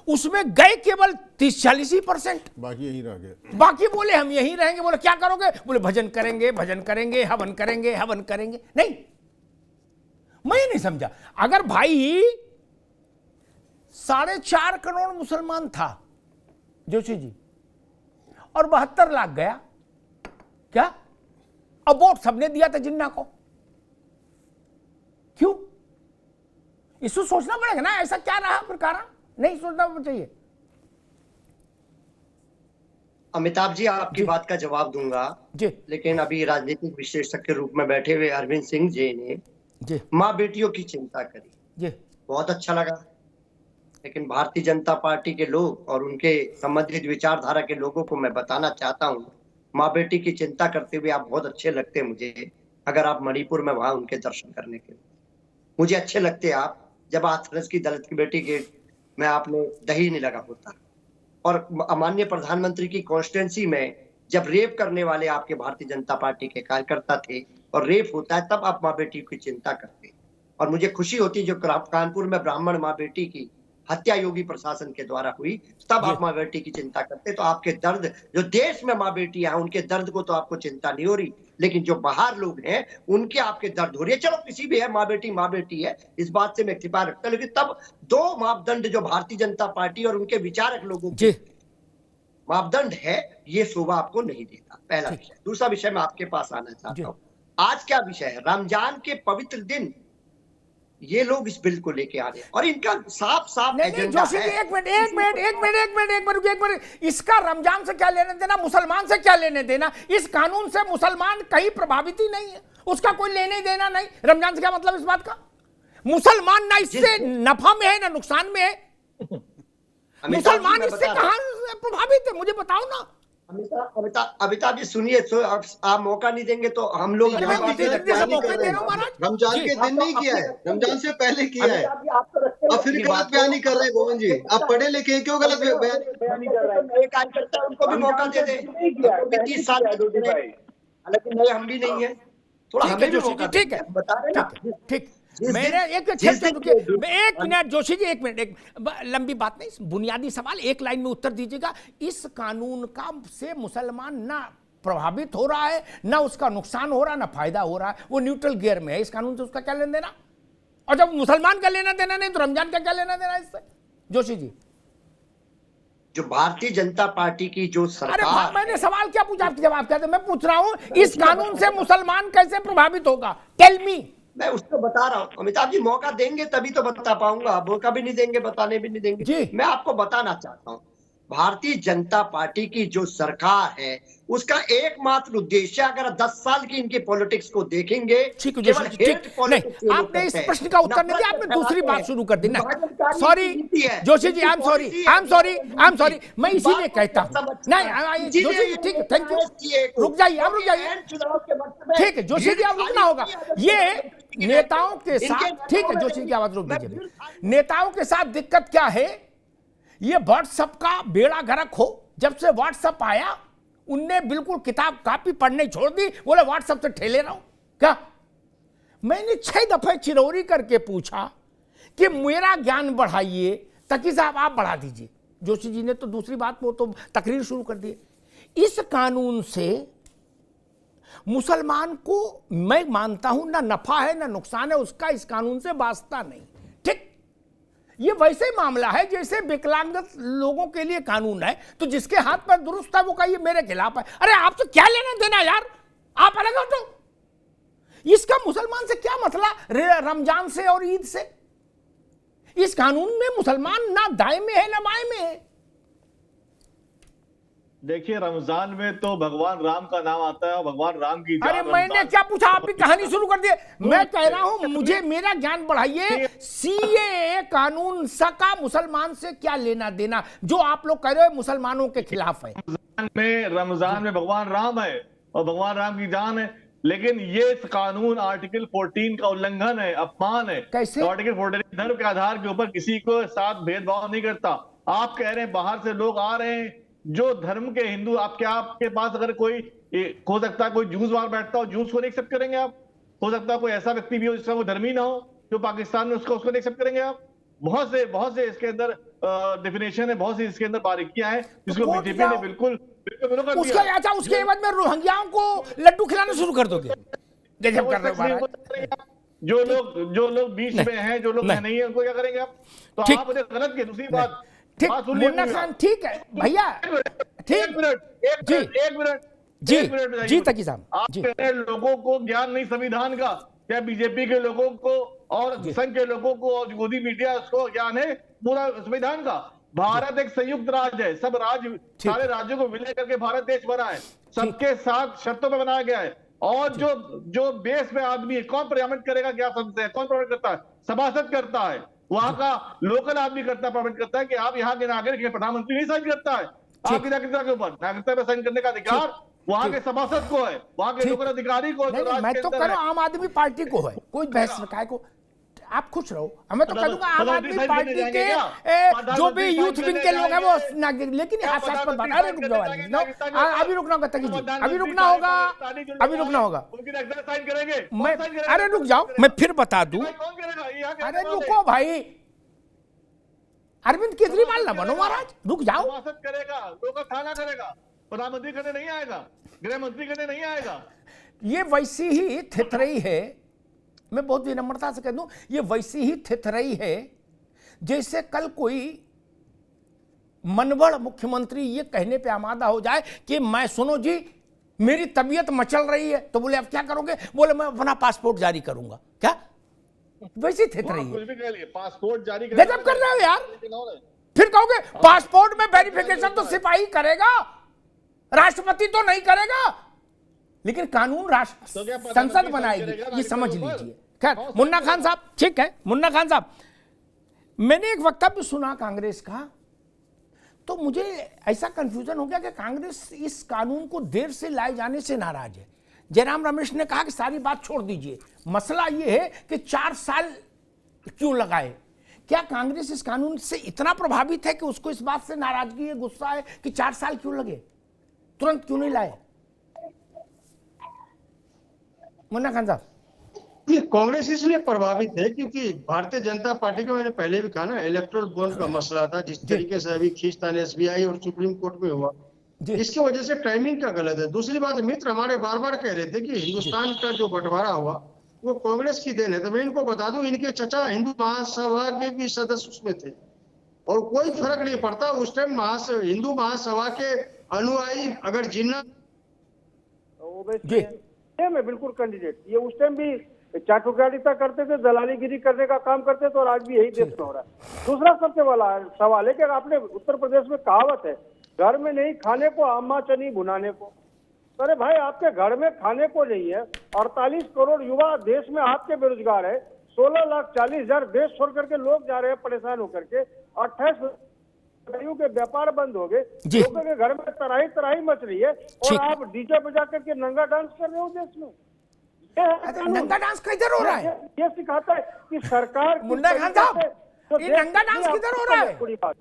उसमें गए केवल 30-40%, बाकी यहीं रह गए। बाकी बोले हम यहीं रहेंगे। बोले क्या करोगे? बोले भजन करेंगे, भजन करेंगे, हवन करेंगे, हवन करेंगे। नहीं, मैं नहीं समझा। अगर भाई 4.5 करोड़ मुसलमान था जोशी जी, और 72 लाख गया, क्या अब वोट सबने दिया था जिन्ना को, क्यों? इसको सोचना पड़ेगा ना, ऐसा क्या रहा फिर कारण? नहीं सोचना चाहिए। अमिताभ जी, आपकी बात का जवाब दूंगा जी, लेकिन अभी राजनीतिक विश्लेषक के रूप में बैठे हुए अरविंद सिंह जी ने माँ बेटियों की चिंता करी जी, बहुत अच्छा लगा। लेकिन भारतीय जनता पार्टी के लोग और उनके संबंधित विचारधारा के लोगों को मैं बताना चाहता हूँ, माँ बेटी की चिंता करते हुए आप बहुत अच्छे लगते हैं मुझे। अगर आप मणिपुर में वहां उनके दर्शन करने के मुझे अच्छे लगते हैं। आप जब हाथरस की दलित की बेटी के में आपने दही नहीं लगा होता, और माननीय प्रधानमंत्री की कॉन्स्टिट्यूंसी में जब रेप करने वाले आपके भारतीय जनता पार्टी के कार्यकर्ता थे और रेप होता है, तब आप माँ बेटी की चिंता करते। और मुझे खुशी होती जो कानपुर में ब्राह्मण माँ बेटी की हत्या योगी प्रशासन के द्वारा हुई, तब आप माँ बेटी की चिंता करते। तो आपके दर्द, जो देश में माँ बेटियां हैं उनके दर्द को तो आपको चिंता नहीं हो रही, लेकिन जो बाहर लोग हैं उनके आपके दर्द हो रही है। चलो किसी भी है, माँ बेटी है, इस बात से मैं इत्तेफा रखता हूं, लेकिन तब 2 मापदंड जो भारतीय जनता पार्टी और उनके विचारक लोगों के मापदंड है, ये शोभा आपको नहीं देता। पहला विषय। दूसरा विषय मैं आपके पास आना चाहता हूँ। आज क्या विषय है? रमजान के पवित्र दिन ये लोग इस बिल को लेके आ रहे हैं और इनका साफ साफ एजेंडा जोशी जी, है। एक मिनट, इसका रमजान से क्या लेने देना, मुसलमान से क्या लेने देना? इस कानून से मुसलमान कहीं प्रभावित ही नहीं है, उसका कोई लेने देना नहीं। रमजान से क्या मतलब इस बात का? मुसलमान ना इससे नफा में है ना नुकसान में है। मुसलमान इससे कहां प्रभावित है, मुझे बताओ ना। अमिताभ जी सुनिए, तो आप मौका नहीं देंगे तो हम लोग रमजान के दिन नहीं किया है, रमजान से पहले किया है। अब फिर गलत बयान नहीं कर रहे भवन जी, आप पढ़े लिखे हैं, क्यों गलत बयान नहीं कर रहे हैं? कार्यकर्ता उनको भी मौका दे दे, 30 साल, हालांकि नहीं हम भी नहीं है, थोड़ा हमें भी मौका। ठीक है, बता रहे ना, ठीक। मैंने एक मिनट जोशी जी, एक मिनट, एक लंबी बात नहीं, बुनियादी सवाल एक लाइन में उत्तर दीजिएगा। इस कानून का से मुसलमान ना प्रभावित हो रहा है, ना उसका नुकसान हो रहा है, ना फायदा हो रहा है, वो न्यूट्रल गियर में है। इस कानून से उसका क्या लेना देना? और जब मुसलमान का लेना देना नहीं तो रमजान का क्या लेना देना इससे? जोशी जी, जो भारतीय जनता पार्टी की जो सरकार, मैंने सवाल क्या पूछा, आपके जवाब क्या थे? मैं पूछ रहा हूं इस कानून से मुसलमान कैसे प्रभावित होगा? Tell me. मैं उसको बता रहा हूँ अमिताभ जी, मौका देंगे तभी तो बता पाऊंगा, मौका भी नहीं देंगे, बताने भी नहीं देंगे। मैं आपको बताना चाहता हूँ, भारतीय जनता पार्टी की जो सरकार है उसका एकमात्र उद्देश्य, अगर 10 साल की इनकी पॉलिटिक्स को देखेंगे, नहीं, आपने इस प्रश्न का उत्तर नहीं दिया, आपने दूसरी बात शुरू कर दी ना। Sorry Joshi ji, I am sorry, मैं इसीलिए कहता हूँ। नहीं जोशी जी, ठीक है, थैंक यू, रुक जाइए, ठीक है जोशी जी, अब रुकना होगा। ये नेताओं के साथ, ठीक है जोशी जी की आवाज रोक दीजिए। नेताओं के साथ दिक्कत क्या है, ये व्हाट्सएप का बेड़ा गर्क हो। जब से व्हाट्सएप आया उनने बिल्कुल किताब कापी पढ़ने छोड़ दी, बोले व्हाट्सएप से ठेले रहा हूं क्या? मैंने 6 दफे चिरौरी करके पूछा कि मेरा ज्ञान बढ़ाइए, तकी साहब आप बढ़ा दीजिए। जोशी जी ने तो दूसरी बात वो तो तकरीर शुरू कर दी। इस कानून से मुसलमान को मैं मानता हूं ना नफा है ना नुकसान है, उसका इस कानून से वास्ता नहीं। ठीक, ये वैसे मामला है जैसे विकलांग लोगों के लिए कानून है, तो जिसके हाथ पर दुरुस्त है वो कहिए मेरे खिलाफ है। अरे आपसे क्या लेना देना यार, आप अलग हो। तो इसका मुसलमान से क्या मसला, रमजान से और ईद से? इस कानून में मुसलमान ना दाएं में है ना बाएं में है। देखिए, रमजान में तो भगवान राम का नाम आता है और भगवान राम की जान। अरे मैंने क्या पूछा, आप भी कहानी शुरू कर दिए। मैं कह रहा हूं मुझे मेरा ज्ञान बढ़ाइए, सीएए कानून का मुसलमान से क्या लेना देना, जो आप लोग कह रहे हो मुसलमानों के खिलाफ है। रमजान में भगवान राम है और भगवान राम की जान है, लेकिन ये कानून आर्टिकल 14 का उल्लंघन है, अपमान है। कैसे? आर्टिकल 14 धर्म के आधार के ऊपर किसी को साथ भेदभाव नहीं करता। आप कह रहे हैं बाहर से लोग आ रहे हैं जो धर्म के हिंदू, आपके पास अगर कोई हो सकता है कोई जूस बाहर बैठता हो, जूस को नहीं एक्सेप्ट करेंगे आप? हो सकता है कोई ऐसा व्यक्ति भी हो जिसका कोई धर्मी ना हो, जो पाकिस्तान में उसको नहीं एक्सेप्ट करेंगे आप? बहुत से इसके अंदर डेफिनेशन है, बहुत सी इसके अंदर बारीकियां हैं जिसको बीजेपी ने बिल्कुल उसके बाद में रोहिंग्याओं को लड्डू खिलाना शुरू कर दोगे? जो लोग बीच में हैं, जो लोग नहीं है, उनको क्या करेंगे आप? तो आप मुझे गलत किए। दूसरी बात, ठीक, मुन्ना खान, ठीक है भैया, ठीक, एक मिनट जी तकी साहब, आप कह रहे हैं लोगों को ज्ञान नहीं संविधान का, क्या बीजेपी के लोगों को और संघ के लोगों को और गोदी मीडिया उसको ज्ञान है पूरा संविधान का? भारत एक संयुक्त राज्य है, सब राज्य, सारे राज्यों को विलय करके भारत देश बना है, सबके साथ शर्तों पर बनाया गया है। और जो बेस पे आदमी है, कौन पार्लियामेंट करेगा? क्या समझते हैं कौन पार्लियामेंट करता है? सभासद करता है, वहां का लोकल आदमी करता है, पार्लियामेंट करता है। कि आप यहाँ के नागरिक हैं, प्रधानमंत्री नहीं साइन करता है आपकी नागरिकता के ऊपर। नागरिकता पे साइन करने का अधिकार वहां के सभासद को है, वहां के लोकल अधिकारी को। मैं तो कह रहा हूं आम आदमी पार्टी को है, कोई बहस काय को, आप खुश रहो। मैं तो कह दूंगा आम आदमी पार्टी के जो भी यूथ विंग के लोग हैं वो नागरिक, लेकिन अरे रुक जाओ, अभी रुकना होगा तकी जी, अभी रुकना होगा। अरे रुक जाओ, मैं फिर बता दूं। अरे रुको भाई, अरविंद केजरीवाल ना बनो महाराज, रुक जाओ। करेगा, लोग थाना करेगा, प्रधानमंत्री करने नहीं आएगा, गृह मंत्री करने नहीं आएगा। ये वैसी ही थिथरई है, मैं बहुत विनम्रता से कह दूं, ये वैसी ही थिथरई है जैसे कल कोई मनवड़ मुख्यमंत्री ये कहने पे आमादा हो जाए कि मैं, सुनो जी मेरी तबीयत मचल रही है, तो बोले अब क्या करोगे? बोले मैं अपना पासपोर्ट जारी करूंगा। क्या वैसी थित रही कुछ है। भी कह लिए, पासपोर्ट जारी गजब कर रहे हो यार। फिर कहोगे पासपोर्ट में वेरिफिकेशन तो सिपाही करेगा, राष्ट्रपति तो नहीं करेगा, लेकिन कानून राष्ट्र संसद बनाएगी, ये समझ लीजिए। खैर मुन्ना खान साहब, ठीक है मुन्ना खान साहब, मैंने एक वक्तव्य सुना कांग्रेस का, तो मुझे ऐसा कंफ्यूजन हो गया कि कांग्रेस इस कानून को देर से लाए जाने से नाराज है। जयराम रमेश ने कहा कि सारी बात छोड़ दीजिए, मसला यह है कि 4 साल क्यों लगाए। क्या कांग्रेस इस कानून से इतना प्रभावित है कि उसको इस बात से नाराजगी है, गुस्सा है कि 4 साल क्यों लगे, तुरंत क्यों नहीं लाए? मुन्ना खान साहब। ये कांग्रेस इसलिए प्रभावित है क्योंकि भारतीय जनता पार्टी का, मैंने पहले भी कहा ना, इलेक्टोरल बॉन्ड का मसला था, जिस तरीके से अभी खींचतान एसबीआई और सुप्रीम कोर्ट में हुआ, इसकी वजह से टाइमिंग का गलत है। दूसरी बात, मित्र हमारे बार बार कह रहे थे कि हिंदुस्तान का जो बंटवारा हुआ वो कांग्रेस की देन है। तो मैं इनको बता दूं, इनके चचा हिंदू महासभा के भी सदस्य उसमें थे और कोई फर्क नहीं पड़ता। उस टाइम हिंदू महासभा के अनुयायी अगर जिन्ना मैं बिल्कुल कैंडिडेट, ये उस टाइम भी चाटुकारिता करते थे, दलालीगिरी करने का काम करते थे और आज भी यही देश में हो रहा है। दूसरा सबसे बड़ा सवाल है कि आपने उत्तर प्रदेश में कहावत है, घर में नहीं खाने को अम्मा चनी भुनाने को। अरे भाई आपके घर में खाने को नहीं है, 48 करोड़ युवा देश में आपके बेरोजगार है, 16,40,000 देश छोड़ करके लोग जा रहे हैं परेशान होकर के, 28 के व्यापार बंद हो गए, लोगों के घर में तराही तराही मच रही है और आप डीजे बजा करके नंगा डांस कर रहे हो देश में। नंगा डांस किधर हो रहा है? ये सिखाता है कि सरकार, मुन्ना खान साहब, ये नंगा डांस किधर हो रहा है? पूरी बात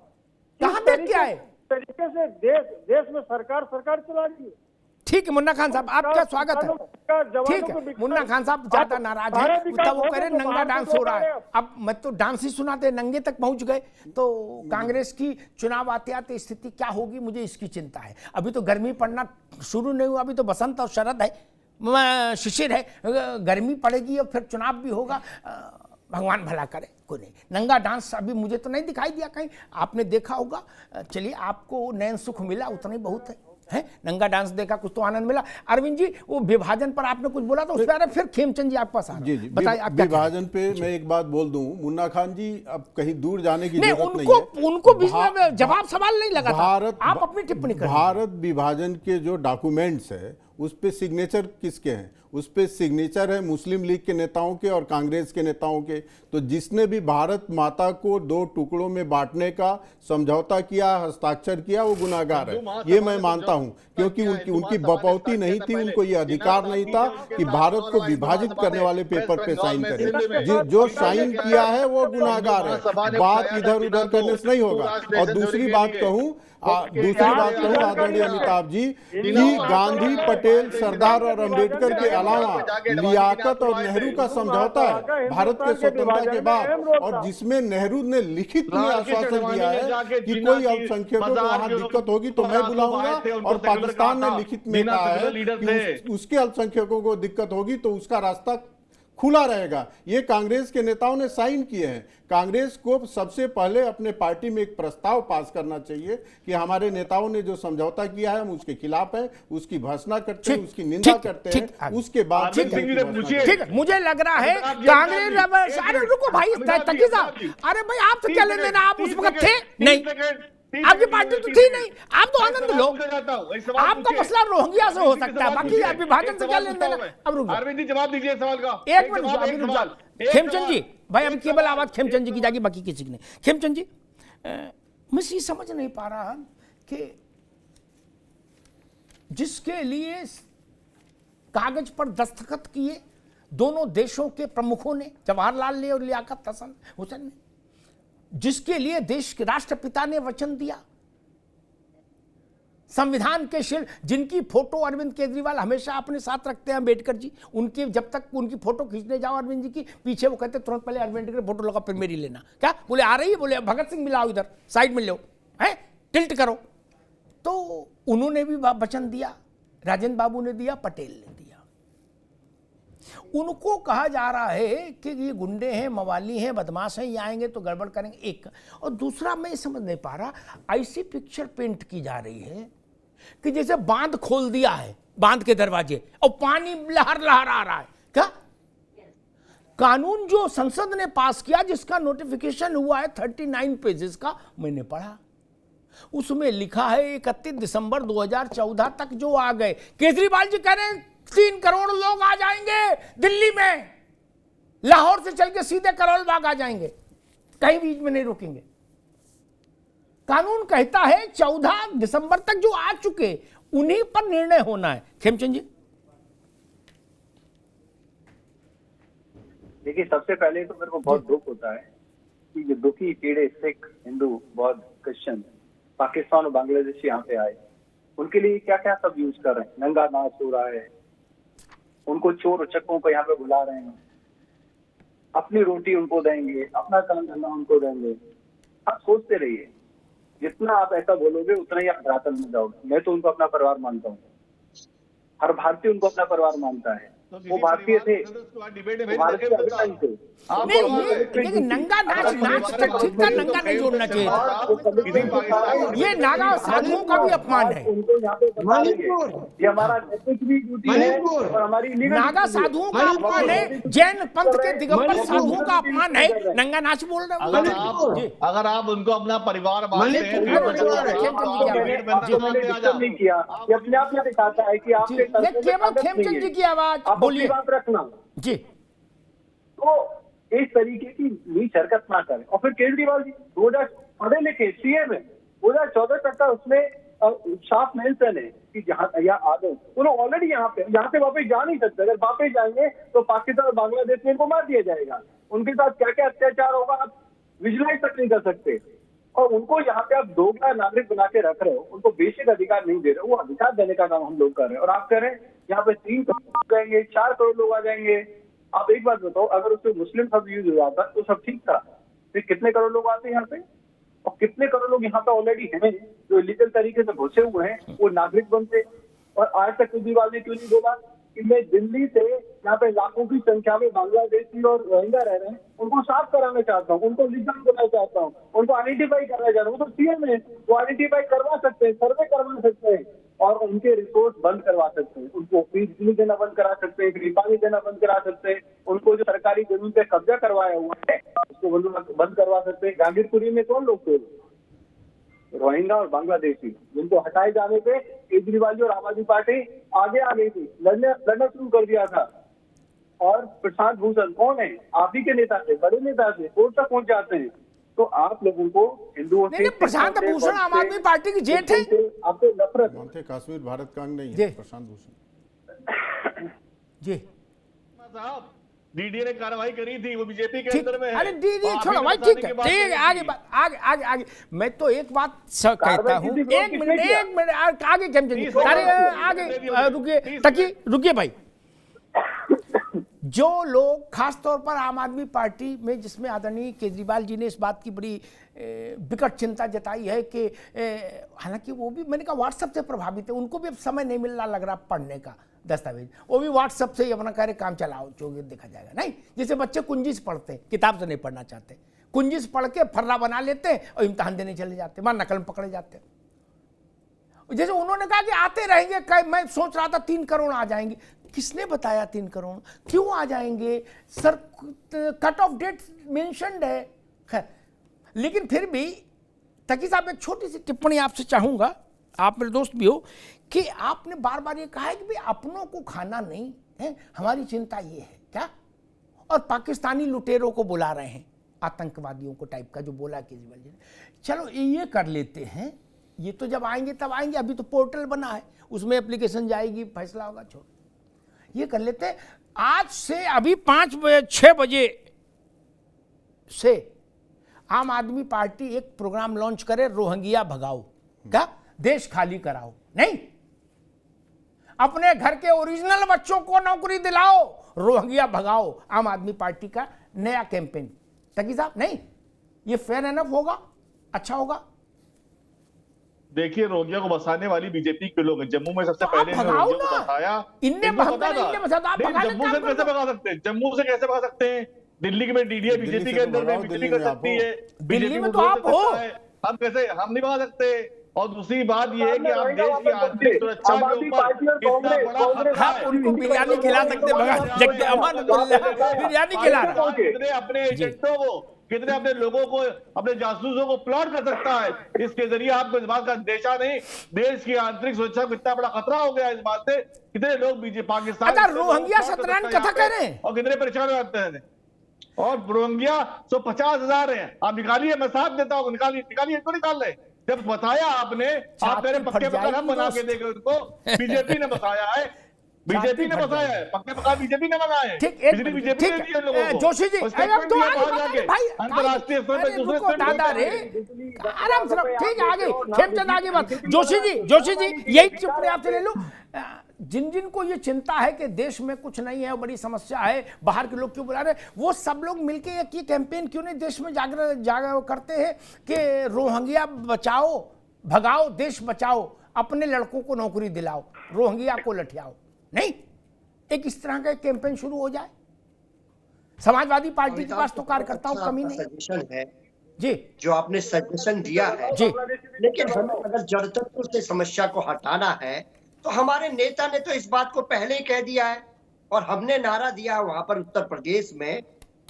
कहाँ देख के आए? तरीके से देश में सरकार चला रही है। ठीक है मुन्ना खान साहब, आपका स्वागत है। ठीक है मुन्ना खान साहब ज्यादा नाराज है, तब वो कह रहे नंगा डांस हो रहा है। अब मैं तो डांस ही सुनाते, नंगे तक पहुंच गए। तो कांग्रेस की चुनाव आते आते स्थिति क्या होगी, मुझे इसकी चिंता है। अभी तो गर्मी पड़ना शुरू नहीं हुआ, अभी तो बसंत और शरद है, शिशिर है, गर्मी पड़ेगी और फिर चुनाव भी होगा। भगवान भला करे, कोई नहीं। नंगा डांस अभी मुझे तो नहीं दिखाई दिया कहीं, आपने देखा होगा। चलिए आपको नयन सुख मिला, उतना ही बहुत है। नंगा डांस देखा, कुछ तो आनंद मिला। अरविंद जी, वो विभाजन पर आपने कुछ बोला तो उस पर फिर खेमचंद जी आपके पास आ जी बताइए। विभाजन पे मैं एक बात बोल दूं, मुन्ना खान जी अब कहीं दूर जाने की जरूरत नहीं है। उनको बीच में जवाब सवाल नहीं लगा था, आप अपनी टिप्पणी करें। भारत विभाजन के जो डॉक्यूमेंट्स है उस पे सिग्नेचर किसके हैं? उस पे सिग्नेचर है मुस्लिम लीग के नेताओं के और कांग्रेस के नेताओं के। तो जिसने भी भारत माता को 2 टुकड़ों में बांटने का समझौता किया, हस्ताक्षर किया, वो गुनाहगार है, ये मैं मानता हूं। क्योंकि उनकी बपौती नहीं थी, उनको ये अधिकार नहीं था कि भारत को विभाजित करने वाले पेपर पे साइन करें। जो साइन किया है वो गुनाहगार है, बात इधर उधर करने से नहीं होगा। और दूसरी बात कहूं आदरणीय अमिताभ जी, कि गांधी, पटेल, सरदार और अंबेडकर के अलावा लियाकत और नेहरू का समझौता है भारत के स्वतंत्रता के बाद, और जिसमें नेहरू ने लिखित में आश्वासन दिया है कि कोई अल्पसंख्यकों को वहां दिक्कत होगी तो मैं बुलाऊंगा, और पाकिस्तान ने लिखित में कहा है कि उसके अल्पसंख्यकों को दिक्कत होगी तो उसका रास्ता खुला रहेगा। ये कांग्रेस के नेताओं ने साइन किए हैं। कांग्रेस को सबसे पहले अपने पार्टी में एक प्रस्ताव पास करना चाहिए कि हमारे नेताओं ने जो समझौता किया है हम उसके खिलाफ हैं, उसकी भर्त्सना करते हैं, उसकी निंदा करते हैं, उसके बाद ठीक है। मुझे लग रहा है कांग्रेस, अरे रुको भाई तकी साहब, अरे भाई आप तो क्या लेने देना, आप उस वक्त थे नहीं, आपकी पार्टी तो थी नहीं, आप तो आनंद लो। आपका मसला रोहिंग्या से हो सकता है, बाकी विभाजन से क्या लेने देना। अब रुक अरविंद जी जवाब दीजिए सवाल का। एक मिनट खेमचंद जी, भाई अभी केवल आवाज खेमचंद जी की जाएगी, बाकी किसी की नहीं। खेमचंद जी, मैं ये समझ नहीं पा रहा कि जिसके लिए कागज पर दस्तखत किए दोनों देशों के प्रमुखों ने, जवाहरलाल ने और लियाकत हुसैन ने, जिसके लिए देश के राष्ट्रपिता ने वचन दिया, संविधान के शिल्प, जिनकी फोटो अरविंद केजरीवाल हमेशा अपने साथ रखते हैं, अम्बेडकर जी, उनकी जब तक उनकी फोटो खींचने जाओ अरविंद जी की, पीछे वो कहते तुरंत पहले अरविंद की फोटो लगा फिर मेरी लेना। क्या बोले आ रही है, बोले भगत सिंह मिलाओ, इधर साइड में लो, है टिल्ट करो। तो उन्होंने भी वचन दिया, राजेंद्र बाबू ने दिया, पटेल ने दिया। उनको कहा जा रहा है कि ये गुंडे हैं, मवाली हैं, बदमाश हैं, ये आएंगे तो गड़बड़ करेंगे, एक। और दूसरा मैं समझ नहीं पा रहा, ऐसी पिक्चर पेंट की जा रही है कि जैसे बांध खोल दिया है, बांध के दरवाजे, और पानी लहर लहर आ रहा है। क्या कानून जो संसद ने पास किया, जिसका नोटिफिकेशन हुआ है 39 पेजेस का, मैंने पढ़ा, उसमें लिखा है 31 दिसंबर 2014 तक जो आ गए। केजरीवाल जी कह रहे हैं 3 करोड़ लोग आ जाएंगे दिल्ली में, लाहौर से चल के सीधे करोल बाग आ जाएंगे, कहीं बीच में नहीं रुकेंगे। कानून कहता है 14 दिसंबर तक जो आ चुके उन्हीं पर निर्णय होना है। खेमचंद जी, देखिए, सबसे पहले तो मेरे को बहुत दुख होता है कि जो दुखी पीड़े सिख, हिंदू, बौद्ध, क्रिश्चियन पाकिस्तान और बांग्लादेश यहाँ पे आए, उनके लिए क्या क्या सब यूज कर रहे हैं। नंगा नाच हो रहा है, उनको चोर उचक्कों को यहाँ पे बुला रहे हैं, अपनी रोटी उनको देंगे, अपना काम धंधा उनको देंगे। आप सोचते रहिए, जितना आप ऐसा बोलोगे उतना ही आप धरातल में जाओगे। मैं तो उनको अपना परिवार मानता हूँ, हर भारतीय उनको अपना परिवार मानता है। वो भारतीय थे, भारतीय अभिमान थे। नहीं, नंगा नाच तक ठीक था, नंगा नहीं जोड़ना चाहिए। ये नागा साधुओं का भी अपमान है। ये हमारा ड्यूटी है और हमारी नागा साधुओं का अपमान है, जैन पंथ के दिगंबर साधुओं का अपमान है। नंगा नाच बोल रहे हो। अगर आप उनको अपना परिवार नहीं किया, ये अपने आप में दिखाता है कि आपके केवल खेमचंद जी की आवाज बोलिए। बात रखना जी, तो इस तरीके की नीच हरकत ना करें। और फिर केजरीवाल जी 2000 पढ़े लिखे सीएम है, 2014 तक का उसमें साफ मेंशन है कि जहाँ या आ गए वो लोग ऑलरेडी यहाँ से वापस जा नहीं सकते। अगर वापस जाएंगे तो पाकिस्तान और बांग्लादेश में इनको मार दिया जाएगा। उनके साथ क्या क्या अत्याचार होगा आप विजुलाइज तक नहीं कर सकते। और उनको यहाँ पे आप दोगला नागरिक बना के रख रहे हो, उनको बेसिक अधिकार नहीं दे रहे हो। वो अधिकार देने का काम हम लोग कर रहे हैं। और आप कह रहे हैं यहाँ पे 3 करोड़ लोग आएंगे, 4 करोड़ लोग आ जाएंगे। आप एक बात बताओ, अगर उसमें मुस्लिम सब यूज हो जाता तो सब ठीक था। फिर कितने करोड़ लोग आते हैं यहाँ पे, और कितने करोड़ लोग यहाँ पे ऑलरेडी हैं जो इलीगल तरीके से घुसे हुए हैं, वो नागरिक बनते। और आज तक केजरीवाल ने क्यों नहीं बोला कि मैं दिल्ली से यहाँ पे लाखों की संख्या में बांग्लादेशी और रोहिंग्या रह रहे हैं, उनको साफ कराना चाहता हूँ, उनको लीगल बनाना चाहता हूँ, उनको आइडेंटिफाई करना चाहता हूँ। वो तो सीएम है, वो आइडेंटिफाई करवा सकते हैं, सर्वे करवा सकते हैं और उनके रिसोर्स बंद करवा सकते हैं। उनको फीस नहीं देना बंद करा सकते हैं, फ्री पानी देना बंद करा सकते हैं। उनको जो सरकारी जमीन पे कब्जा करवाया हुआ है उसको बंद करवा सकते हैं। गांधीपुरी में कौन लोग थे? रोहिंग्या और बांग्लादेशी, जिनको हटाए जाने पे केजरीवाल जी और आम आदमी पार्टी आगे आ गई थी, लड़ना शुरू कर दिया था। और प्रशांत भूषण कौन है? आप ही के नेता थे, बड़े नेता थे, कोर्ट तक पहुंच जाते हैं। तो आप लोगों को हिंदुओं से, प्रशांत भूषण आम आदमी पार्टी की जेठ है, आपको नफरत थे। कश्मीर भारत का अंग नहीं है प्रशांत भूषण जी। डीडीए ने कार्रवाई करी थी, वो बीजेपी के अंदर में है। अरे डीडीए छोड़ो भाई, ठीक है, ठीक है, आगे मैं तो एक बात कहता हूँ, एक मिनट आगे खेमचंद, अरे आगे रुकिए भाई। जो लोग खास तौर पर आम आदमी पार्टी में, जिसमें आदरणीय केजरीवाल जी ने इस बात की बड़ी विकट चिंता जताई है कि हालांकि वो भी, मैंने कहा, व्हाट्सएप से प्रभावित है, उनको भी अब समय नहीं मिल रहा लग रहा पढ़ने का दस्तावेज, वो भी व्हाट्सएप से ही अपना कार्य काम चलाओ, जो देखा जाएगा। नहीं, जैसे बच्चे कुंजिस पढ़ते हैं, किताब से नहीं पढ़ना चाहते, कुंजिस पढ़ के फर्रा बना लेते हैं और इम्तहान देने चले जाते हैं, वहां नकल में पकड़े जाते हैं। जैसे उन्होंने कहा कि आते रहेंगे, मैं सोच रहा था 3 करोड़ आ जाएंगे। किसने बताया 3 करोड़? क्यों आ जाएंगे? Sir, cut off date mentioned है। खैर, लेकिन फिर भी तकी साहब, एक छोटी सी टिप्पणी आपसे चाहूंगा, आप मेरे दोस्त भी हो, कि आपने बार बार ये कहा है कि भाई अपनों को खाना नहीं है, हमारी चिंता ये है क्या, और पाकिस्तानी लुटेरों को बुला रहे हैं, आतंकवादियों को टाइप का जो बोला केजरीवाल जी ने। चलो ये कर लेते हैं, ये तो जब आएंगे तब आएंगे, अभी तो पोर्टल बना है, उसमें एप्लीकेशन जाएगी, फैसला होगा, छोड़, ये कर लेते हैं। आज से अभी 6 बजे से आम आदमी पार्टी एक प्रोग्राम लॉन्च करे, रोहिंग्या भगाओ, क्या देश खाली कराओ, नहीं, अपने घर के ओरिजिनल बच्चों को नौकरी दिलाओ, रोहिंग्या भगाओ। आम आदमी पार्टी का नया कैंपेन, तकी साहब, नहीं, ये फेयर एनफ होगा, अच्छा होगा। देखिए, रोहिंग्या को बसाने वाली बीजेपी के लोग हैं। जम्मू में सबसे पहले रोहिंग्या को बसाया, जम्मू से कैसे भगा सकते हैं? जम्मू से कैसे भगा सकते हैं? दिल्ली में डीडीए बीजेपी के अंदर में बिजली कर सकती है, दिल्ली में तो आप हो, हम नहीं भगा सकते। और दूसरी बात ये है कि आप देश की आंतरिक सुरक्षा के ऊपर कितना बड़ा खतरा है। उनको बिरयानी खिला सकते, बिरयानी खिला रहा है। कितने अपने एजेंटों को, कितने अपने लोगों को, अपने जासूसों को प्लॉट कर सकता है, इसके जरिए आपको इस बात का अंदेशा नहीं, देश की आंतरिक सुरक्षा को कितना बड़ा खतरा हो गया इस बात से। कितने लोग बीजेपी पाकिस्तान रोहिंग्या सत्यनारायण कथा कह रहे हैं और कितने परेशान हो जाते हैं। और रोहिंग्या 150,000 है, आप निकालिए, मैं साथ देता हूँ, निकालिए, इनको निकाल रहे। जब बताया आपने, आप मेरे पक्के मकान हम बना के देंगे उनको, बीजेपी ने बताया है, बीजेपी ने बताया है, पक्के मकान बीजेपी ने बनाए हैं, बिजली बीजेपी ने दी लोगों को। जोशी जी भाई अंतरराष्ट्रीय स्तर पर दूसरे दादा रे आराम से, ठीक है, आगे खेमचंद आगे बात। जोशी जी यही चुप आपसे ले लो। जिन जिन को ये चिंता है कि देश में कुछ नहीं है, बड़ी समस्या है, बाहर के लोग क्यों बुला रहे, वो सब लोग मिलके एक ये कैंपेन क्यों नहीं देश में जागरूक करते हैं कि रोहिंग्या बचाओ, भगाओ, देश बचाओ, अपने लड़कों को नौकरी दिलाओ, रोहिंग्या को लठियाओ। नहीं, एक इस तरह का कैंपेन शुरू हो जाए। समाजवादी पार्टी के पास तो कार्यकर्ताओं कमी नहीं है जी, जो आपने सजेशन दिया है जी, लेकिन हमें अगर जड़ तत्व से समस्या को हटाना है तो हमारे नेता ने तो इस बात को पहले ही कह दिया है, और हमने नारा दिया वहां पर उत्तर प्रदेश में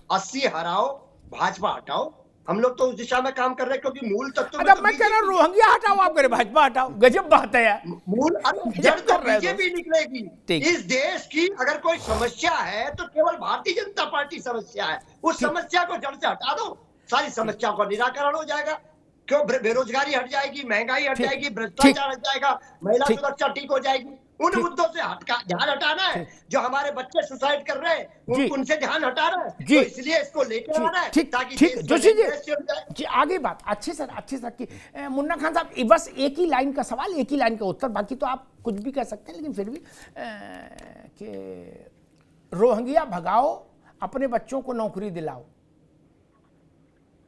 80 हराओ भाजपा हटाओ। हम लोग तो उस दिशा में काम कर रहे हैं, क्योंकि मूल तत्व तो मैं कह रहा हूँ रोहिंग्या हटाओ, आप कह रहे भाजपा हटाओ, गजब बात है यार। मूल जड़ तो बीजेपी निकलेगी। इस देश की अगर कोई समस्या है तो केवल भारतीय जनता पार्टी समस्या है, उस समस्या को जड़ से हटा दो, सारी समस्याओं का निराकरण हो जाएगा। क्यों, बेरोजगारी हट जाएगी, महंगाई हट जाएगी, भ्रष्टाचार हट जाएगा, महिला सुरक्षा ठीक हो जाएगी। उन मुद्दों से ध्यान हटाना है। जो हमारे बच्चे सुसाइड कर रहे हैं उनसे ध्यान हटाना है, तो इसलिए इसको लेकर आना है ताकि जोशी जी आगे बात अच्छे सर की। मुन्ना खान साहब, बस एक ही लाइन का सवाल, एक ही लाइन का उत्तर, बाकी तो आप कुछ भी कह सकते हैं, लेकिन फिर भी कि रोहिंग्या भगाओ, अपने बच्चों को नौकरी दिलाओ।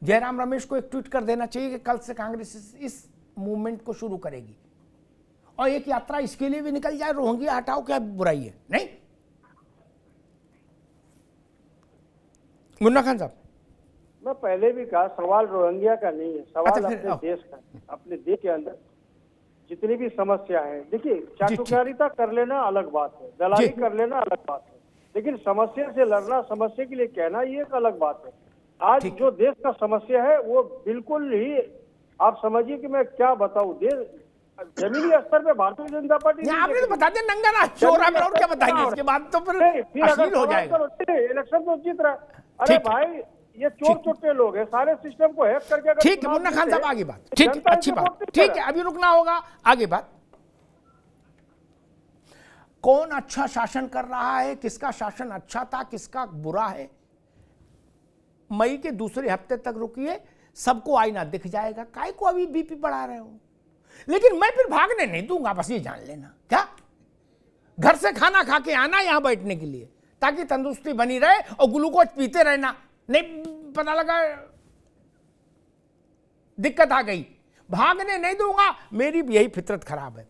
जयराम रमेश को एक ट्वीट कर देना चाहिए कि कल से कांग्रेस इस मूवमेंट को शुरू करेगी, और एक यात्रा इसके लिए भी निकल जाए, रोहिंग्या हटाओ, क्या बुराई है? नहीं, मुन्ना खान साहब, मैं पहले भी कहा सवाल रोहिंग्या का नहीं है, सवाल अपने देश का। अपने देश के अंदर जितनी भी समस्या है, देखिए चाटुकारिता कर लेना अलग बात है, दलाली कर लेना अलग बात है, लेकिन समस्या से लड़ना, समस्या के लिए कहना ये एक अलग बात है। आज जो देश का समस्या है वो बिल्कुल ही, आप समझिए कि मैं क्या बताऊं, देश जमीनी स्तर पे भारतीय जनता पार्टी आपने तो बता दिया नंगा नाच चोरा में, और क्या बताएंगे इसके बाद, तो फिर अश्लील हो जाएगा। इलेक्शन तो जीत रहा है। अरे भाई ये चोर चोटे लोग हैं, सारे सिस्टम को हैक करके। ठीक है मुन्ना खान साहब, आगे बात, ठीक है, अच्छी बात, ठीक है, अभी रुकना होगा, आगे बात। कौन अच्छा शासन कर रहा है, किसका शासन अच्छा था, किसका बुरा है, मई के दूसरे हफ्ते तक रुकिए, सबको आईना दिख जाएगा। काय को अभी बीपी बढ़ा रहे हो? लेकिन मैं फिर भागने नहीं दूंगा, बस ये जान लेना। क्या घर से खाना खा के आना यहां बैठने के लिए, ताकि तंदुरुस्ती बनी रहे, और ग्लूकोज पीते रहना, नहीं पता लगा दिक्कत आ गई, भागने नहीं दूंगा। मेरी भी यही फितरत खराब है।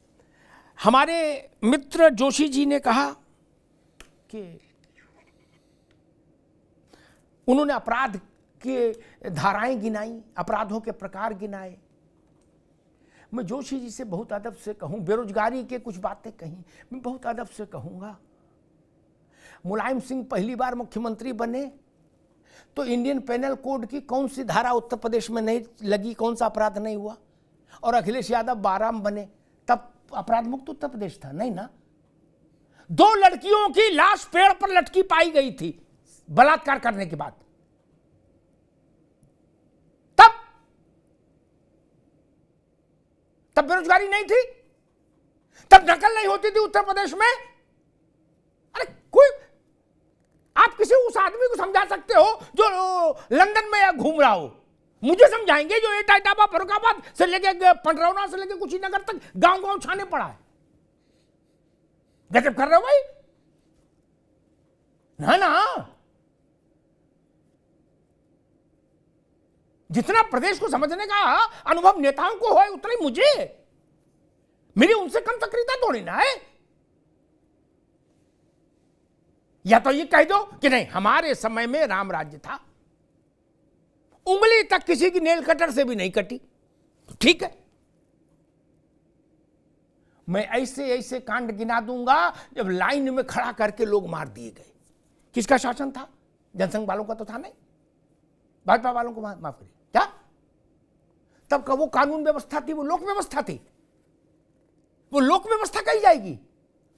हमारे मित्र जोशी जी ने कहा कि उन्होंने अपराध के धाराएं गिनाई, अपराधों के प्रकार गिनाए। मैं जोशी जी से बहुत अदब से कहूं, बेरोजगारी के कुछ बातें कहीं, मैं बहुत अदब से कहूंगा। मुलायम सिंह पहली बार मुख्यमंत्री बने तो इंडियन पेनल कोड की कौन सी धारा उत्तर प्रदेश में नहीं लगी, कौन सा अपराध नहीं हुआ? और अखिलेश यादव 12 में बने तब अपराध मुक्त उत्तर प्रदेश था? नहीं ना। 2 लड़कियों की लाश पेड़ पर लटकी पाई गई थी बलात्कार करने के बाद, तब बेरोजगारी नहीं थी, तब नकल नहीं होती थी उत्तर प्रदेश में। अरे कोई, आप किसी उस आदमी को समझा सकते हो जो लंदन में घूम रहा हो? मुझे समझाएंगे जो इटावा फरुखाबाद से लेके पंडरौना से लेके कुशीनगर तक गांव गांव छाने पड़ा है? गजब कर रहे हो भाई, ना। जितना प्रदेश को समझने का अनुभव नेताओं को है, उतना ही मुझे, मेरी उनसे कम सक्रियता थोड़ी ना है। या तो ये कह दो कि नहीं हमारे समय में राम राज्य था, उंगली तक किसी की नेल कटर से भी नहीं कटी, ठीक है। मैं ऐसे ऐसे कांड गिना दूंगा जब लाइन में खड़ा करके लोग मार दिए गए। किसका शासन था? जनसंघ वालों का तो था नहीं, भाजपा वालों को माफ करिए। क्या तब का वो कानून व्यवस्था थी? वो लोक व्यवस्था थी। वो लोक व्यवस्था कही जाएगी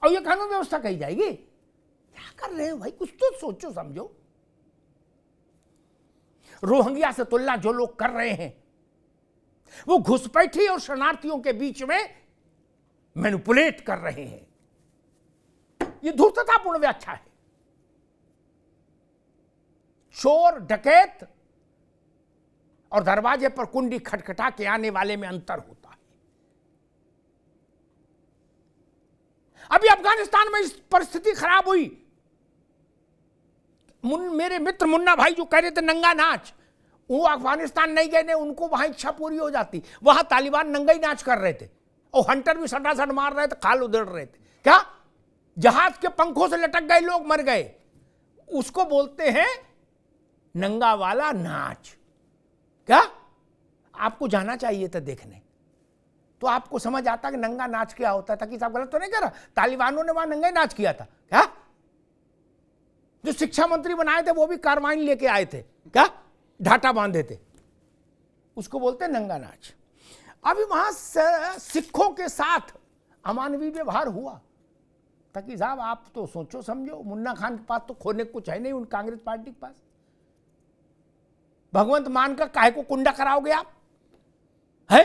और ये कानून व्यवस्था कही जाएगी? क्या कर रहे हो भाई? कुछ तो सोचो समझो। रोहिंग्या से तुलना जो लोग कर रहे हैं वो घुसपैठी और शरणार्थियों के बीच में मैनिपुलेट कर रहे हैं। ये धूर्ततापूर्ण व्याख्या है। चोर डकैत और दरवाजे पर कुंडी खटखटा के आने वाले में अंतर होता है। अभी अफगानिस्तान में इस परिस्थिति खराब हुई। मेरे मित्र मुन्ना भाई जो कह रहे थे नंगा नाच, वो अफगानिस्तान नहीं गए, उनको वहां इच्छा पूरी हो जाती। वहां तालिबान नंगा ही नाच कर रहे थे और हंटर भी सटासट मार रहे थे, खाल उधड़ रहे थे। क्या जहाज के पंखों से लटक गए लोग, मर गए। उसको बोलते हैं नंगा वाला नाच। क्या आपको जाना चाहिए था देखने, तो आपको समझ आता कि नंगा नाच क्या होता था। कि साहब गलत तो नहीं कर रहा? तालिबानों ने वहां नंगा नाच किया था। क्या जो शिक्षा मंत्री बनाए थे वो भी कार्बाइन लेके आए थे, क्या ढाटा बांधे थे, उसको बोलते हैं नंगा नाच। अभी वहां सिखों के साथ अमानवीय व्यवहार हुआ। ताकि साहब आप तो सोचो समझो, मुन्ना खान के पास तो खोने को कुछ है नहीं, उन कांग्रेस पार्टी के पास। भगवंत मान का काहे को कुंडा कराओगे आप? है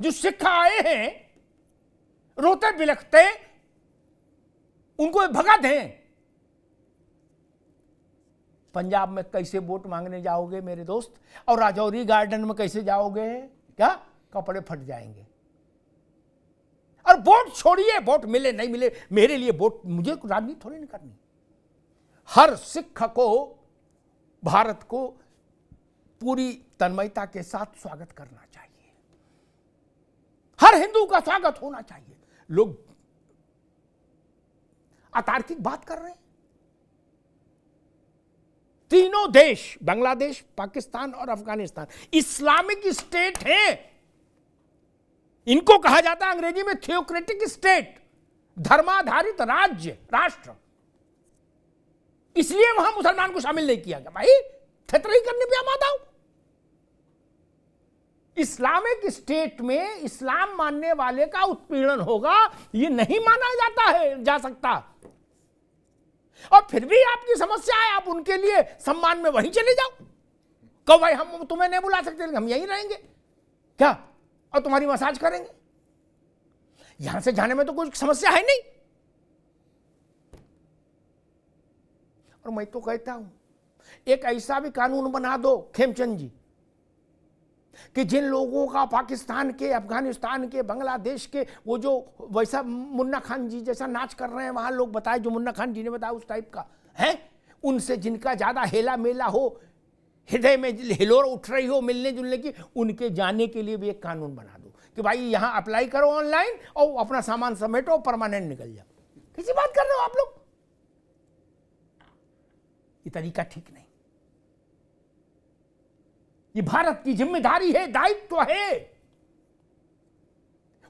जो सिख आए हैं रोते बिलखते, उनको भगा दें। पंजाब में कैसे वोट मांगने जाओगे मेरे दोस्त? और राजौरी गार्डन में कैसे जाओगे? क्या कपड़े फट जाएंगे। और वोट छोड़िए, वोट मिले नहीं मिले, मेरे लिए वोट, मुझे राजनीति थोड़ी नहीं करनी। हर सिख को भारत को पूरी तन्मयता के साथ स्वागत करना चाहिए। हर हिंदू का स्वागत होना चाहिए। लोग अतार्किक बात कर रहे हैं। तीनों देश, बांग्लादेश, पाकिस्तान और अफगानिस्तान, इस्लामिक स्टेट हैं। इनको कहा जाता है अंग्रेजी में थियोक्रेटिक स्टेट, धर्माधारित राज्य, राष्ट्र। इसलिए वहां मुसलमान को शामिल नहीं किया गया। भाई थतरही करने पे आमादा हो। इस्लामिक स्टेट में इस्लाम मानने वाले का उत्पीड़न होगा, यह नहीं माना जाता है, जा सकता। और फिर भी आपकी समस्या है, आप उनके लिए सम्मान में वहीं चले जाओ। कहो भाई हम तुम्हें नहीं बुला सकते, हम यहीं रहेंगे क्या, और तुम्हारी मसाज करेंगे। यहां से जाने में तो कोई समस्या है नहीं। और मैं तो कहता हूं एक ऐसा भी कानून बना दो खेमचंद जी, कि जिन लोगों का पाकिस्तान के, अफगानिस्तान के, बांग्लादेश के, वो जो वैसा मुन्ना खान जी जैसा नाच कर रहे हैं वहां लोग बताए, जो मुन्ना खान जी ने बताया उस टाइप का है, उनसे जिनका ज्यादा हेला मेला हो, हृदय में हिलोर उठ रही हो मिलने जुलने की, उनके जाने के लिए भी एक कानून बना दो कि भाई यहां अप्लाई करो ऑनलाइन और अपना सामान समेटो, परमानेंट निकल जाओ। किसी बात कर रहे हो आप लोग? ये तरीका ठीक नहीं। ये भारत की जिम्मेदारी है, दायित्व है।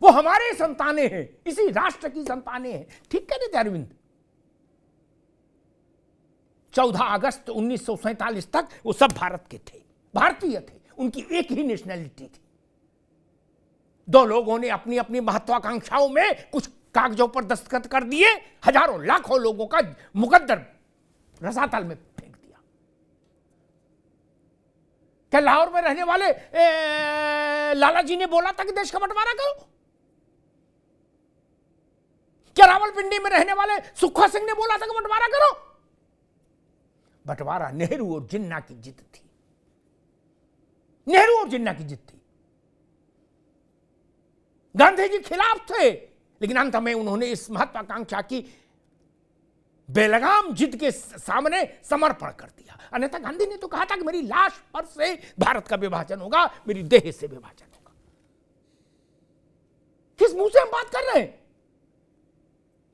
वो हमारे संतानें हैं, इसी राष्ट्र की संतानें हैं। ठीक कह रहे थे अरविंद। 14 अगस्त 1947 तक वो सब भारत के थे, भारतीय थे, उनकी एक ही नेशनैलिटी थी। दो लोगों ने अपनी अपनी महत्वाकांक्षाओं में कुछ कागजों पर दस्तखत कर दिए, हजारों लाखों लोगों का मुकद्दर रसातल में फेंक दिया। क्या लाहौर में रहने वाले लाला जी ने बोला था कि देश का बंटवारा करो? क्या रावलपिंडी में रहने वाले सुखा सिंह ने बोला था कि बंटवारा करो? बंटवारा नेहरू और जिन्ना की जिद थी। नेहरू और जिन्ना की जिद थी। गांधी जी खिलाफ थे, लेकिन अंत में उन्होंने इस महत्वाकांक्षा की बेलगाम जिद के सामने समर्पण कर दिया। अन्यथा गांधी ने तो कहा था कि मेरी लाश पर से भारत का विभाजन होगा, मेरी देह से विभाजन होगा। किस मुंह से हम बात कर रहे हैं?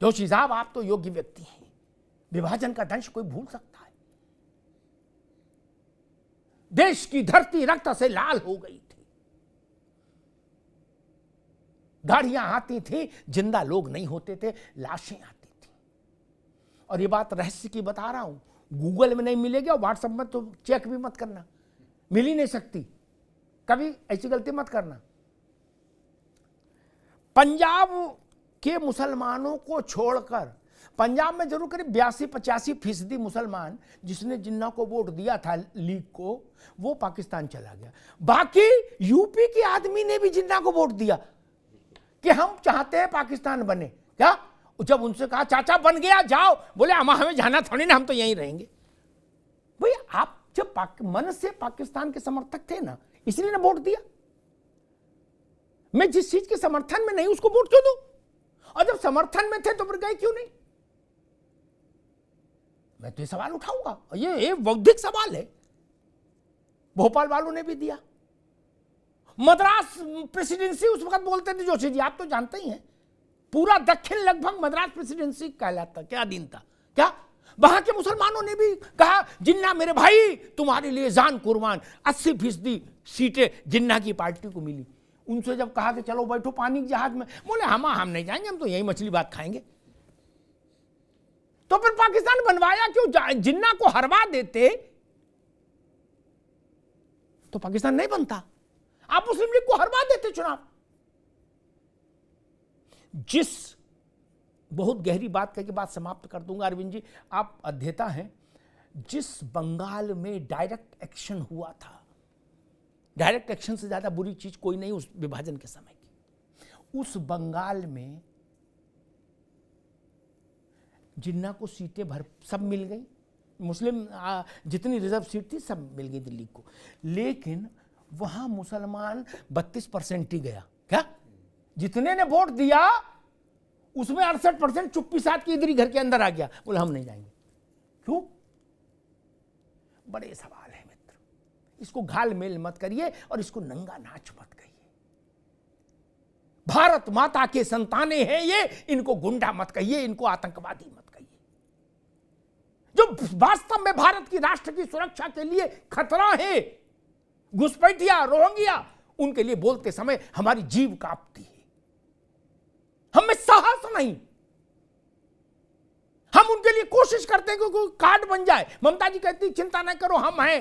जोशी साहब, आप तो योग्य व्यक्ति हैं। विभाजन का दंश कोई भूल सकता है? देश की धरती रक्त से लाल हो गई थी। गाड़ियां आती थी, जिंदा लोग नहीं होते थे, लाशें आती थी। और ये बात रहस्य की बता रहा हूं, गूगल में नहीं मिलेगी और व्हाट्सएप में तो चेक भी मत करना, मिल ही नहीं सकती, कभी ऐसी गलती मत करना। पंजाब के मुसलमानों को छोड़कर, पंजाब में जरूर करीब 82-85% मुसलमान जिसने जिन्ना को वोट दिया था लीग को, वो पाकिस्तान चला गया। बाकी यूपी के आदमी ने भी जिन्ना को वोट दिया कि हम चाहते हैं पाकिस्तान बने। क्या? जब उनसे कहा चाचा बन गया जाओ, बोले हमें जाना थोड़ी ना, हम तो यहीं रहेंगे। भाई आप जब मन से पाकिस्तान के समर्थक थे ना, इसलिए ना वोट दिया। मैं जिस चीज के समर्थन में नहीं उसको वोट क्यों दूं? और जब समर्थन में थे तो फिर गए क्यों नहीं? मैं तो ये सवाल उठाऊंगा, ये बौद्धिक सवाल है। भोपाल वालों ने भी दिया। मद्रास प्रेसिडेंसी उस वक्त बोलते थे जोशी जी, आप तो जानते ही हैं, पूरा दक्षिण लगभग मद्रास प्रेसिडेंसी कहलाता, क्या दिन था क्या? वहां के मुसलमानों ने भी कहा जिन्ना मेरे भाई तुम्हारे लिए जान कुर्बान। 80% सीटें जिन्ना की पार्टी को मिली। उनसे जब कहा कि चलो बैठो पानी के जहाज में, बोले हम नहीं जाएंगे, हम तो यही मछली भात खाएंगे। तो फिर पाकिस्तान बनवाया क्यों? जिन्ना को हरवा देते तो पाकिस्तान नहीं बनता। आप मुस्लिम लीग को हरवा देते चुनाव। जिस बहुत गहरी बात करके बात समाप्त कर दूंगा अरविंद जी, आप अध्येता हैं, जिस बंगाल में डायरेक्ट एक्शन हुआ था, डायरेक्ट एक्शन से ज्यादा बुरी चीज कोई नहीं उस विभाजन के समय की। उस बंगाल में जिन्ना को सीटें सब मिल गई, मुस्लिम जितनी रिजर्व सीट थी सब मिल गई दिल्ली को, लेकिन वहां मुसलमान 32% ही गया। क्या? जितने ने वोट दिया उसमें 68% चुप्पी साथ की इधर ही घर के अंदर आ गया, बोले हम नहीं जाएंगे। क्यों? बड़े सवाल है मित्र, इसको घाल मेल मत करिए और इसको नंगा नाच मत कहिए। भारत माता के संतानें हैं ये, इनको गुंडा मत कहिए, इनको आतंकवादी मत कहिए। जो वास्तव में भारत की राष्ट्र की सुरक्षा के लिए खतरा है, घुसपैठिया रोहिंग्या, उनके लिए बोलते समय हमारी जीव कांपती है। हमें साहस नहीं, हम उनके लिए कोशिश करते हैं कि कोई कार्ड बन जाए। ममता जी कहती चिंता न करो, हम हैं,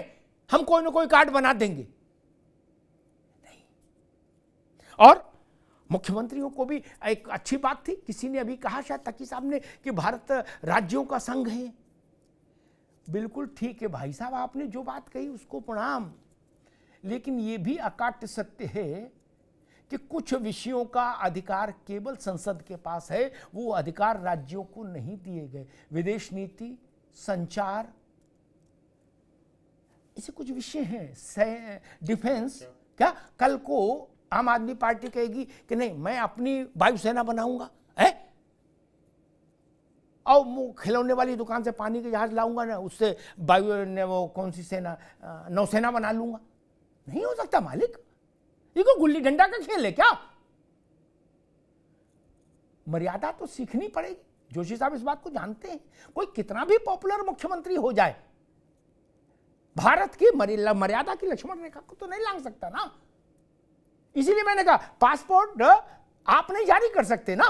हम कोई ना कोई कार्ड बना देंगे। नहीं। और मुख्यमंत्रियों को भी एक अच्छी बात थी, किसी ने अभी कहा शायद तकी साहब ने कि भारत राज्यों का संघ है। बिल्कुल ठीक है भाई साहब, आपने जो बात कही उसको प्रणाम, लेकिन यह भी अकाट्य सत्य है कि कुछ विषयों का अधिकार केवल संसद के पास है, वो अधिकार राज्यों को नहीं दिए गए। विदेश नीति, संचार, ऐसे कुछ विषय हैं, डिफेंस। क्या कल को आम आदमी पार्टी कहेगी कि नहीं मैं अपनी वायुसेना बनाऊंगा है, और खिलौने वाली दुकान से पानी के जहाज लाऊंगा ना, उससे वो कौन सी सेना, नौसेना बना लूंगा? नहीं हो सकता मालिक, ये कोई गुल्ली डंडा का खेल है क्या? मर्यादा तो सीखनी पड़ेगी। जोशी साहब इस बात को जानते हैं। कोई कितना भी पॉपुलर मुख्यमंत्री हो जाए, भारत की मर्यादा की लक्ष्मण रेखा को तो नहीं लांघ सकता ना। इसीलिए मैंने कहा पासपोर्ट आप नहीं जारी कर सकते ना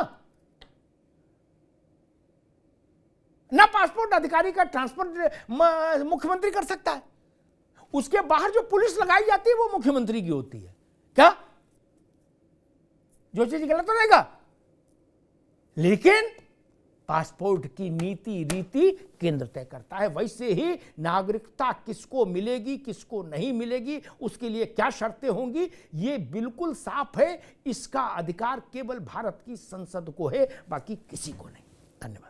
पासपोर्ट अधिकारी का ट्रांसफर मुख्यमंत्री कर सकता है। उसके बाहर जो पुलिस लगाई जाती है वो मुख्यमंत्री की होती है। क्या जोशी जी गलत तो रहेगा? लेकिन पासपोर्ट की नीति रीति केंद्र तय करता है। वैसे ही नागरिकता किसको मिलेगी किसको नहीं मिलेगी, उसके लिए क्या शर्तें होंगी, ये बिल्कुल साफ है। इसका अधिकार केवल भारत की संसद को है, बाकी किसी को नहीं। धन्यवाद।